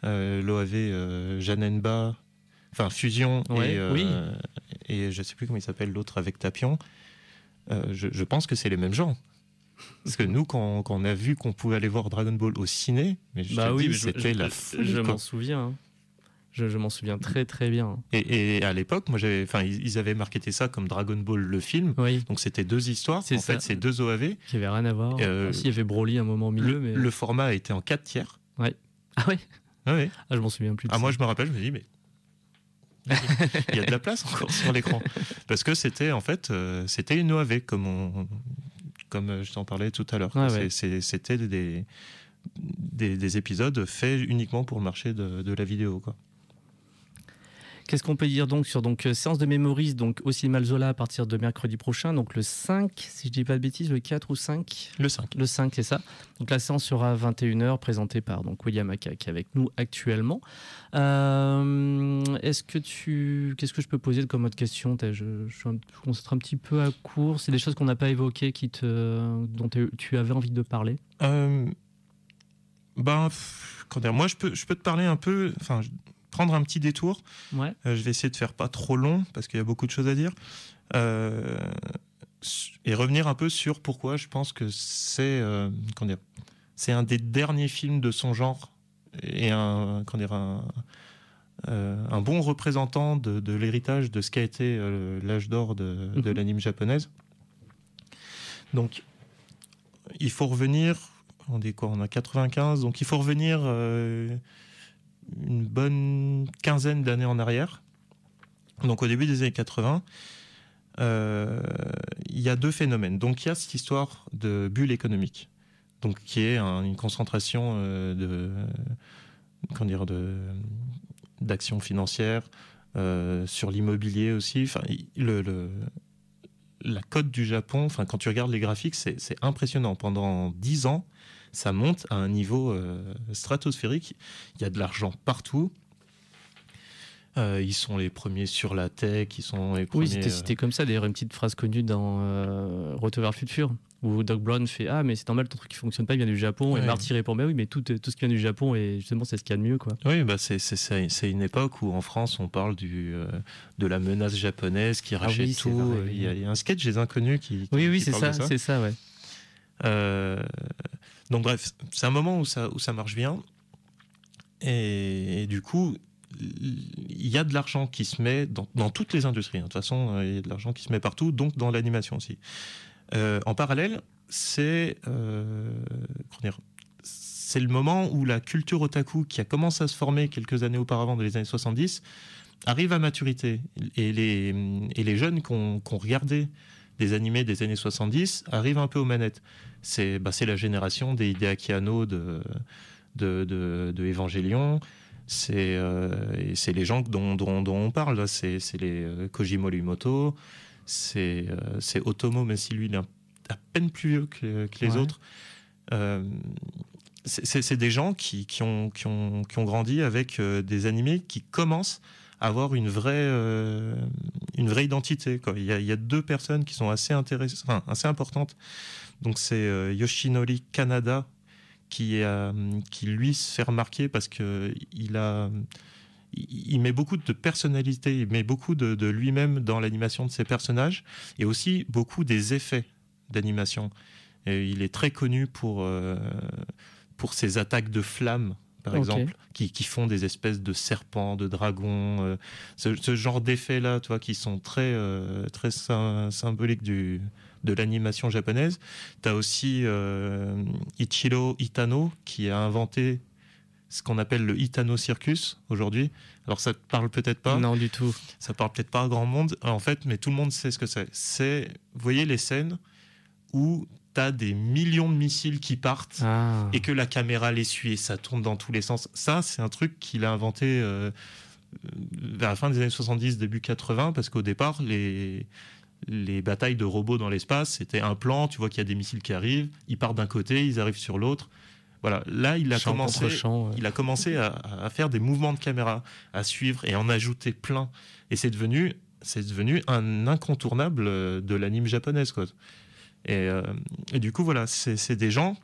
l'OAV Janemba, enfin Fusion, et je sais plus comment il s'appelle l'autre avec Tapion. Je pense que c'est les mêmes gens. Parce que nous, quand on a vu qu'on pouvait aller voir Dragon Ball au ciné, c'était la folie. Je m'en souviens. Hein. Je m'en souviens très très bien. Et à l'époque, moi, ils avaient marketé ça comme Dragon Ball le film. Oui. Donc c'était 2 histoires. En fait, c'est 2 OAV. Qui n'avaient rien à voir. Il y avait Broly un moment au milieu. Le format était en 4/3. Ouais. Ah ouais. Ouais. Ah, je m'en souviens plus. Moi, je me rappelle, je me dis, mais il y a de la place encore sur l'écran. Parce que c'était en fait, c'était une OAV comme je t'en parlais tout à l'heure. Ah ouais. C'était des épisodes faits uniquement pour le marché de la vidéo, quoi. Qu'est-ce qu'on peut dire donc sur séance de Memories donc au cinéma Zola à partir de mercredi prochain, donc le 5, si je dis pas de bêtises, le 4 ou 5 ? Le 5. Le 5, c'est ça. Donc la séance sera à 21h, présentée par William Aka qui est avec nous actuellement. Qu'est-ce que je peux poser comme autre question ? Je concentre un petit peu à court. C'est des choses qu'on n'a pas évoquées dont tu avais envie de parler ? Moi, je peux te parler un peu, prendre un petit détour. Ouais. Je vais essayer de faire pas trop long parce qu'il y a beaucoup de choses à dire. Et revenir un peu sur pourquoi je pense que c'est un des derniers films de son genre et un bon représentant de l'héritage de ce qu'a été l'âge d'or de l'anime japonaise. Donc, il faut revenir. On est quoi ? On a 95, donc il faut revenir une bonne quinzaine d'années en arrière. Donc, au début des années 80. Il y a deux phénomènes. Donc il y a cette histoire de bulle économique, donc qui est une concentration d'actions financières sur l'immobilier aussi. Enfin, la cote du Japon, quand tu regardes les graphiques, c'est impressionnant. Pendant 10 ans, ça monte à un niveau stratosphérique. Il y a de l'argent partout. Ils sont les premiers sur la tech, ils sont les premiers... Oui, c'était cité comme ça. D'ailleurs, une petite phrase connue dans Retour vers le futur, où Doc Brown fait « Ah, mais c'est normal, ton truc qui fonctionne pas, il vient du Japon. Ouais. » Et Marty répond « Mais oui, mais tout ce qui vient du Japon, et justement, c'est ce qu'il y a de mieux. » quoi. Oui, c'est une époque où en France, on parle de la menace japonaise qui rachète tout. Vrai, il y a un sketch des Inconnus qui c'est parle ça, de ça. C'est ça, ouais. Donc bref, c'est un moment où ça marche bien. Et du coup... il y a de l'argent qui se met dans toutes les industries. De toute façon, il y a de l'argent qui se met partout, donc dans l'animation aussi. En parallèle, c'est le moment où la culture otaku, qui a commencé à se former quelques années auparavant, dans les années 70, arrive à maturité. Et les jeunes qui ont regardé des animés des années 70 arrivent un peu aux manettes. C'est la génération des Hideaki Anno de Evangelion. C'est les gens dont on parle. C'est les Koji Morimoto, c'est Otomo, même si lui il est à peine plus vieux que les autres. C'est des gens qui ont grandi avec des animés qui commencent à avoir une vraie identité, quoi. Il y a deux personnes qui sont assez importantes. Donc c'est Yoshinori Kanada, qui lui se fait remarquer parce qu'il met beaucoup de personnalité, il met beaucoup de lui-même dans l'animation de ses personnages et aussi beaucoup des effets d'animation. Et il est très connu pour ses attaques de flammes, par exemple, qui font des espèces de serpents, de dragons, ce genre d'effets-là, tu vois, qui sont très symboliques de l'animation japonaise. Tu as aussi Ichiro Itano qui a inventé ce qu'on appelle le Itano Circus aujourd'hui. Alors ça te parle peut-être pas. Non, du tout. Ça parle peut-être pas à grand monde en fait, mais tout le monde sait ce que c'est. Vous voyez les scènes où tu as des millions de missiles qui partent et que la caméra les suit et ça tourne dans tous les sens. Ça, c'est un truc qu'il a inventé vers la fin des années 70, début 80, parce qu'au départ, les batailles de robots dans l'espace, c'était un plan, tu vois qu'il y a des missiles qui arrivent, ils partent d'un côté, ils arrivent sur l'autre. Voilà, là, il a commencé à faire des mouvements de caméra, à suivre et en ajouter plein. Et c'est devenu un incontournable de l'anime japonaise, quoi. Et du coup, voilà, c'est des gens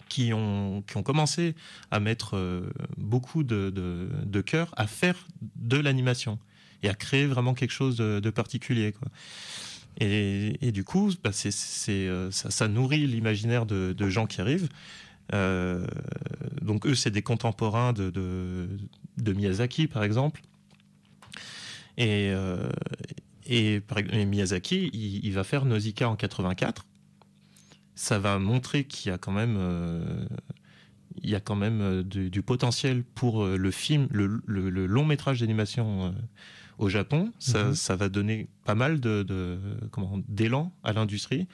qui ont commencé à mettre beaucoup de cœur à faire de l'animation et à créer vraiment quelque chose de particulier, quoi. Et du coup, ça nourrit l'imaginaire de gens qui arrivent. Donc eux, c'est des contemporains de Miyazaki, par exemple. Et Miyazaki, il va faire Nausicaa en 84. Ça va montrer qu'il y a quand même, du potentiel pour le film, le long métrage d'animation au Japon. Ça va donner pas mal d'élan à l'industrie.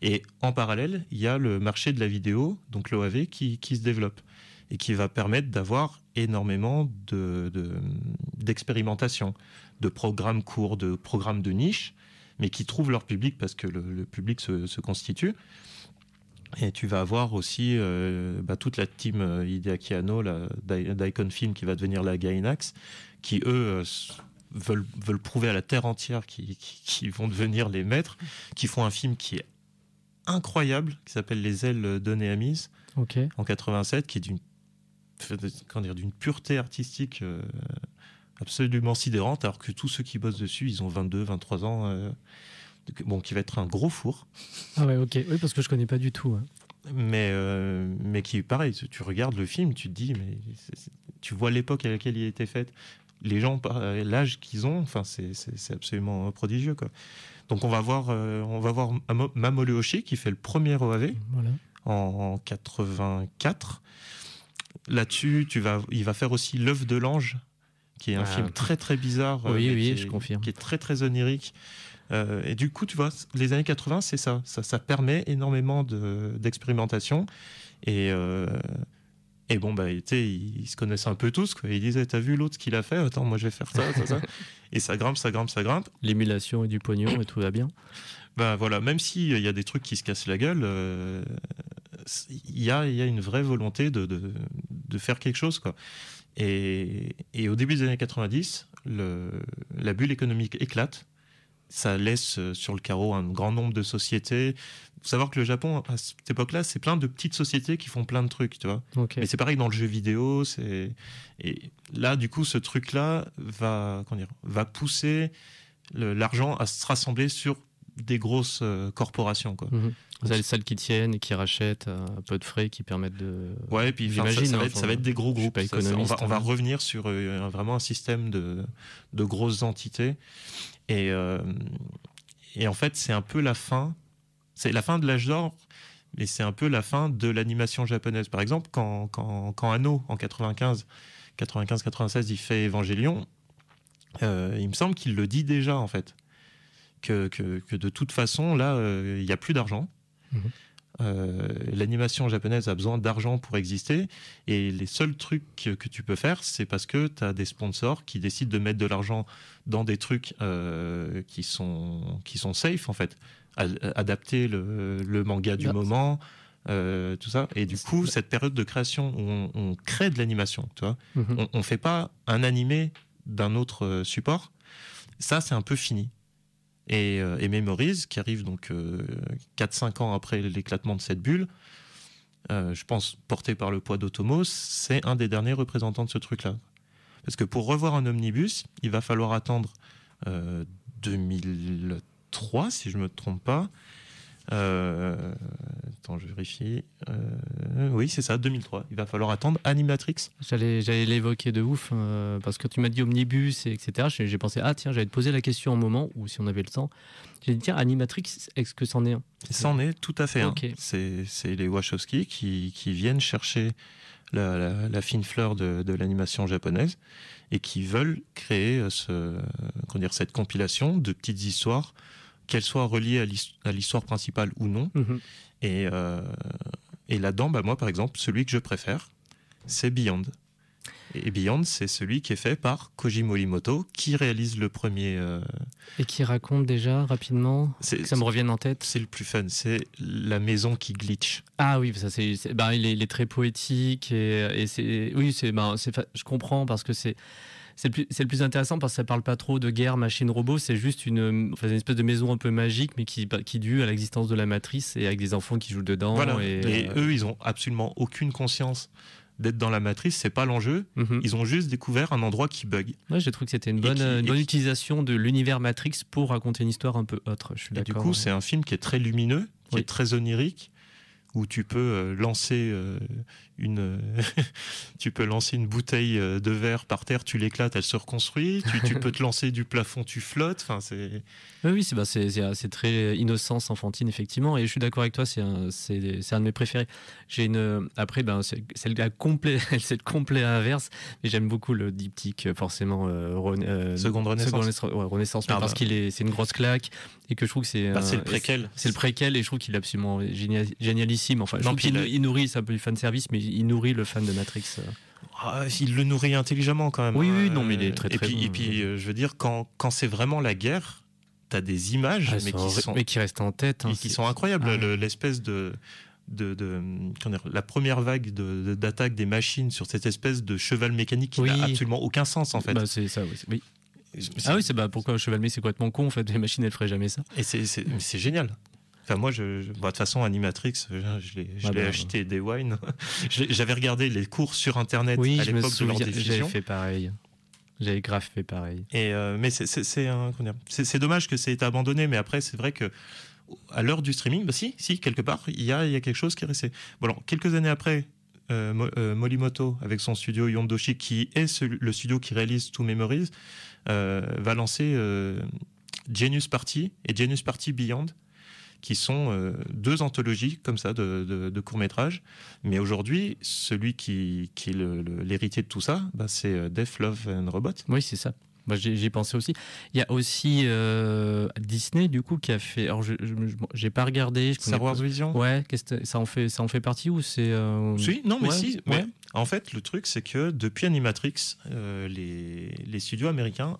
Et en parallèle, il y a le marché de la vidéo, donc l'OAV, qui se développe et qui va permettre d'avoir énormément d'expérimentation, de programmes courts, de programmes de niche, mais qui trouvent leur public parce que le public se constitue. Et tu vas avoir aussi toute la team Hideaki Anno, d'Icon Film, qui va devenir la Gainax, qui eux veulent prouver à la terre entière qu'ils vont devenir les maîtres, qui font un film qui est incroyable qui s'appelle Les ailes de Néhémies en 87, qui est d'une pureté artistique absolument sidérante, alors que tous ceux qui bossent dessus, ils ont 22, 23 ans, qui va être un gros four. Ah ouais, ok, oui, parce que je connais pas du tout. Hein. Mais qui est pareil, tu regardes le film, tu te dis, mais tu vois l'époque à laquelle il a été fait, les gens, l'âge qu'ils ont, enfin, c'est absolument prodigieux, quoi. Donc on va voir Mamoru Oshii qui fait le premier OAV en 84. Là-dessus, il va faire aussi L'œuf de l'ange, qui est un film très très bizarre, je confirme, qui est très très onirique. Et du coup, tu vois, les années 80, c'est ça permet énormément d'expérimentation. Et bon, ils se connaissent un peu tous, quoi. Ils disaient, t'as vu l'autre ce qu'il a fait? Attends, moi je vais faire ça. Et ça grimpe. L'émulation et du pognon et tout va bien. Voilà, même s'il y a des trucs qui se cassent la gueule, il y a une vraie volonté de faire quelque chose, quoi. Et au début des années 90, la bulle économique éclate. Ça laisse sur le carreau un grand nombre de sociétés. Il faut savoir que le Japon, à cette époque-là, c'est plein de petites sociétés qui font plein de trucs, tu vois. Mais c'est pareil dans le jeu vidéo. Et là, du coup, ce truc-là va pousser l'argent à se rassembler sur des grosses corporations, quoi. Celles qui tiennent et qui rachètent un peu de frais, qui permettent de... Ouais, et puis ça va être des gros groupes. On va revenir sur vraiment un système de grosses entités. Et en fait, c'est un peu la fin. C'est la fin de l'âge d'or, mais c'est un peu la fin de l'animation japonaise. Par exemple, quand Anno, en 95-96, il fait Evangelion, il me semble qu'il le dit déjà, en fait. Que de toute façon, là, il n'y a plus d'argent. L'animation japonaise a besoin d'argent pour exister, et les seuls trucs que tu peux faire, c'est parce que tu as des sponsors qui décident de mettre de l'argent dans des trucs qui sont safe, en fait. Adapter le manga du moment, tout ça. Et du coup, cette période de création où on crée de l'animation, tu vois, on ne fait pas un animé d'un autre support, ça c'est un peu fini. Et Memories, qui arrive donc 4-5 ans après l'éclatement de cette bulle, je pense porté par le poids d'Otomo, c'est un des derniers représentants de ce truc-là. Parce que pour revoir un omnibus, il va falloir attendre 2003, si je ne me trompe pas. Attends, je vérifie. Oui, c'est ça, 2003. Il va falloir attendre Animatrix. J'allais l'évoquer de ouf, parce que tu m'as dit omnibus, etc. J'ai pensé, tiens, j'allais te poser la question un moment, ou si on avait le temps. J'ai dit, tiens, Animatrix, est-ce que c'en est un? C'en est tout à fait. Okay. C'est les Wachowski qui viennent chercher la fine fleur de l'animation japonaise et qui veulent créer cette compilation de petites histoires, qu'elles soient reliées à l'histoire principale ou non. Et là-dedans, moi, par exemple, celui que je préfère, c'est Beyond. Et Beyond, c'est celui qui est fait par Koji Morimoto, qui réalise le premier... Et qui raconte déjà, rapidement, que ça me revienne en tête. C'est le plus fun, c'est la maison qui glitch. Ah oui, ça, il est très poétique, et c'est... Oui, je comprends, parce que c'est le plus intéressant, parce que ça parle pas trop de guerre, machine, robot. C'est juste une espèce de maison un peu magique, mais qui est due à l'existence de la matrice, et avec des enfants qui jouent dedans. Voilà. Et eux, ils ont absolument aucune conscience d'être dans la matrice. C'est pas l'enjeu. Ils ont juste découvert un endroit qui bug. Ouais, j'ai trouvé que c'était une bonne utilisation de l'univers Matrix pour raconter une histoire un peu autre. Je suis d'accord. Du coup, c'est un film qui est très lumineux, qui est très onirique, où tu peux lancer tu peux lancer une bouteille de verre par terre, tu l'éclates, elle se reconstruit. Tu peux te lancer du plafond, tu flottes. Enfin, c'est... Oui, c'est très innocence enfantine, effectivement. Et je suis d'accord avec toi, c'est un de mes préférés. Après, c'est le complet inverse. Mais j'aime beaucoup le diptyque, forcément. Seconde Renaissance. Renaissance, parce c'est une grosse claque. Et que je trouve que c'est le préquel. C'est le préquel, et je trouve qu'il est absolument génialissime. Enfin, il nourrit, c'est un peu du fan service, mais il nourrit le fan de Matrix. Il le nourrit intelligemment quand même. Oui, non, mais il est très bon. Et puis, je veux dire, quand c'est vraiment la guerre, t'as des images, mais qui restent en tête, qui sont incroyables. L'espèce de la première vague d'attaque des machines sur cette espèce de cheval mécanique qui n'a absolument aucun sens, en fait. C'est ça, oui. Pourquoi un cheval mécanique, c'est complètement con, en fait. Les machines, elles feraient jamais ça. Et c'est génial. Enfin, moi, de toute façon, Animatrix, je l'ai acheté Day One. J'avais regardé les cours sur Internet à l'époque de leur diffusion. J'avais fait pareil. J'avais grave fait pareil. Mais c'est dommage que ça ait été abandonné, mais après, c'est vrai que à l'heure du streaming, bah si, quelque part, il y a quelque chose qui est resté. Bon, alors, quelques années après, Morimoto, avec son studio Yondoshi, qui est le studio qui réalise To Memories, va lancer Genius Party et Genius Party Beyond, qui sont deux anthologies comme ça de courts-métrages. Mais aujourd'hui, celui qui est l'héritier de tout ça, bah, c'est Death, Love and Robot. Oui, c'est ça. Moi, j'y pensé aussi. Il y a aussi Disney, du coup, qui a fait... Alors, j'ai pas regardé. Star Wars Vision. Ouais, ça en fait partie ou c'est... Si, non, mais ouais, si. ouais. Mais en fait, le truc, c'est que depuis Animatrix, les studios américains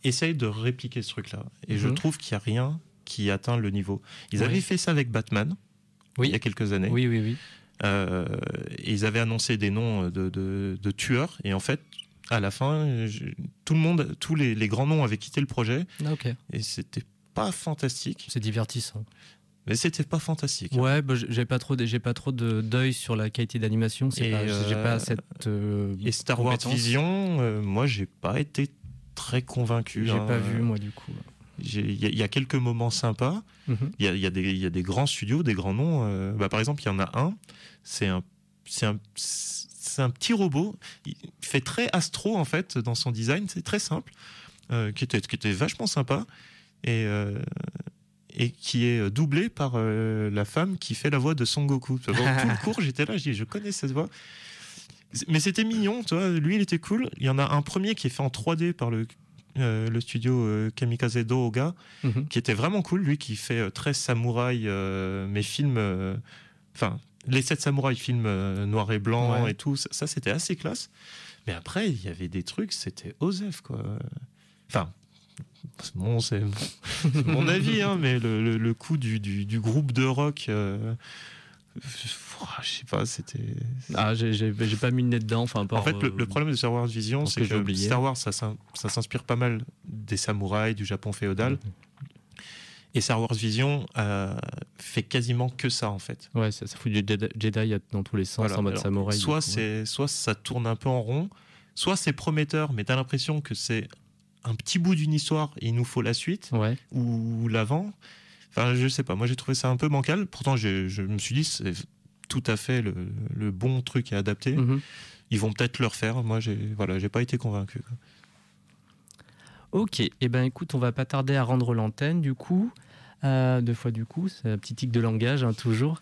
essayent de répliquer ce truc-là. Et je trouve qu'il n'y a rien qui atteint le niveau. Ils avaient fait ça avec Batman, il y a quelques années. Oui. Et ils avaient annoncé des noms de tueurs. Et en fait, à la fin, tout le monde, tous les grands noms avaient quitté le projet. Ah, ok. Et c'était pas fantastique. C'est divertissant. Mais c'était pas fantastique. Ouais, bah, j'ai pas trop de d'œil sur la qualité d'animation. J'ai pas cette. Et Star Wars Vision, moi, j'ai pas été très convaincu. J'ai pas vu, moi, du coup. Il y a quelques moments sympas. Il y a des grands studios, des grands noms. Par exemple, il y en a un. C'est un petit robot. Il fait très Astro en fait dans son design. C'est très simple, qui était vachement sympa et qui est doublé par la femme qui fait la voix de Son Goku. Tout le cours, j'étais là, je connais cette voix. Mais c'était mignon, tu vois. Lui, il était cool. Il y en a un premier qui est fait en 3D par le studio Kamikaze Douga, qui était vraiment cool. Lui qui fait très samouraï, mais film... les 7 samouraïs, film noir et blanc et tout. Ça, c'était assez classe. Mais après, il y avait des trucs, c'était osef, quoi. Enfin, c'est mon avis, hein, mais le coup du groupe de rock... je sais pas, c'était... Ah, j'ai pas mis le nez dedans. En fait, le problème de Star Wars Vision, c'est que Star Wars, ça s'inspire pas mal des samouraïs, du Japon féodal. Et Star Wars Vision fait quasiment que ça, en fait. Ouais, ça fout du Jedi dans tous les sens, voilà, en mode samouraï. Soit ça tourne un peu en rond, soit c'est prometteur, mais t'as l'impression que c'est un petit bout d'une histoire et il nous faut la suite, ou l'avant. Enfin, je sais pas, moi j'ai trouvé ça un peu bancal. Pourtant, je me suis dit, c'est tout à fait le bon truc à adapter. Ils vont peut-être le refaire. Moi, j'ai pas été convaincu, quoi. Ok, et ben écoute, on va pas tarder à rendre l'antenne, du coup. 2 fois du coup, c'est un petit tic de langage, hein, toujours.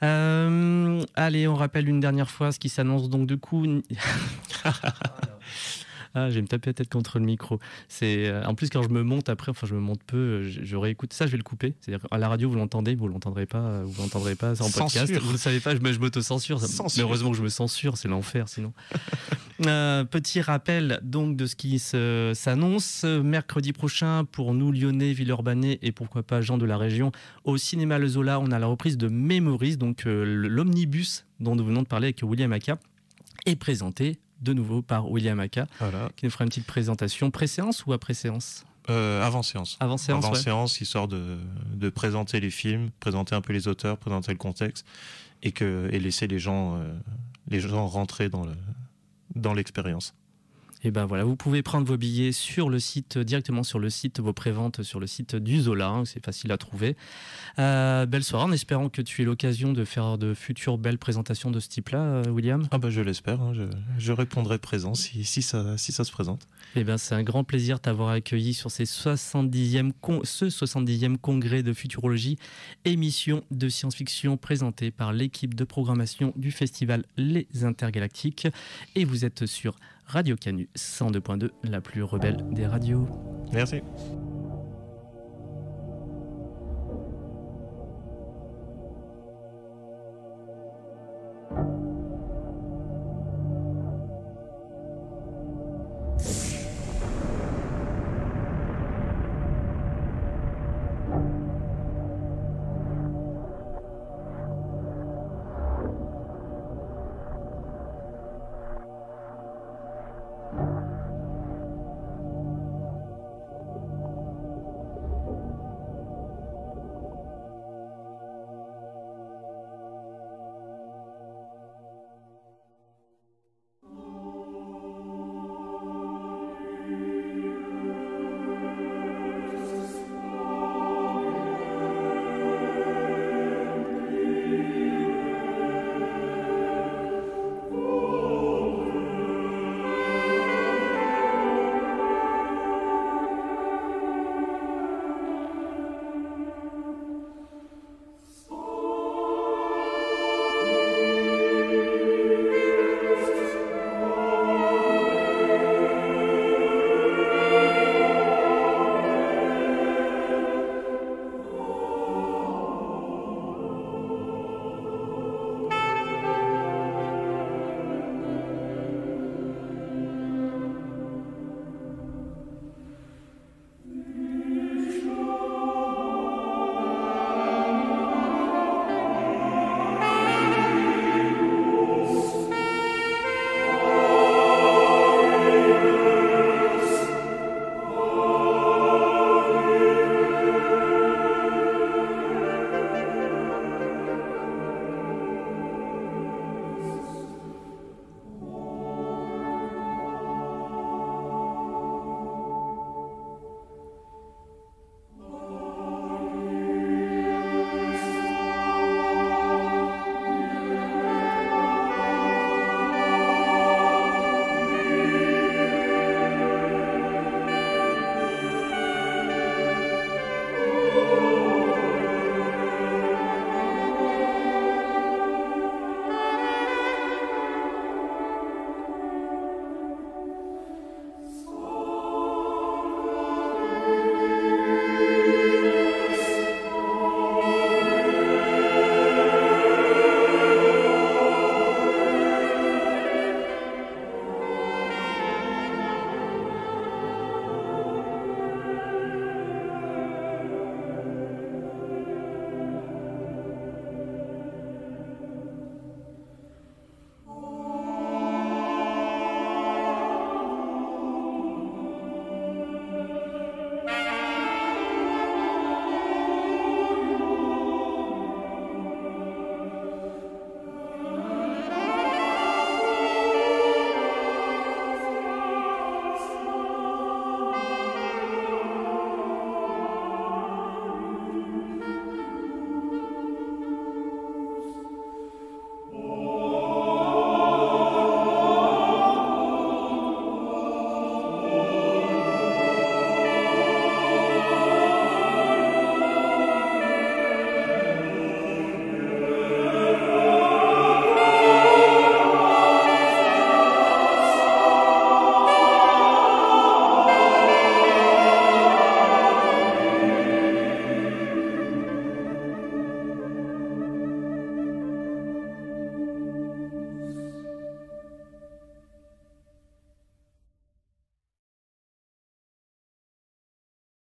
Allez, on rappelle une dernière fois ce qui s'annonce donc du coup... Ah, je vais me taper la tête contre le micro. En plus, quand je me monte après, je me monte peu, je réécoute. Ça, je vais le couper. C'est-à-dire à la radio, vous l'entendez, vous l'entendrez pas ça en podcast. Vous le savez pas, je m'auto-censure. Mais heureusement que je me censure, c'est l'enfer sinon. Petit rappel donc de ce qui s'annonce. Mercredi prochain, pour nous Lyonnais, Villeurbanais et pourquoi pas gens de la région, au cinéma Le Zola, on a la reprise de Memories, donc l'omnibus dont nous venons de parler avec William Aka, est présenté de nouveau par William Aka, qui nous fera une petite présentation. Pré-séance ou après-séance ? Avant-séance. Avant-séance, histoire de présenter les films, présenter un peu les auteurs, présenter le contexte et laisser les gens rentrer dans l'expérience. Et ben voilà, vous pouvez prendre vos billets directement sur le site, vos préventes sur le site du Zola, hein, c'est facile à trouver. Belle soirée, en espérant que tu aies l'occasion de faire de futures belles présentations de ce type-là, William. Ah bah je l'espère, hein, je répondrai présent si ça se présente. Et ben c'est un grand plaisir de t'avoir accueilli sur ce 70e congrès de futurologie, émission de science-fiction présentée par l'équipe de programmation du festival Les Intergalactiques. Et vous êtes sur Radio Canu 102.2, la plus rebelle des radios. Merci.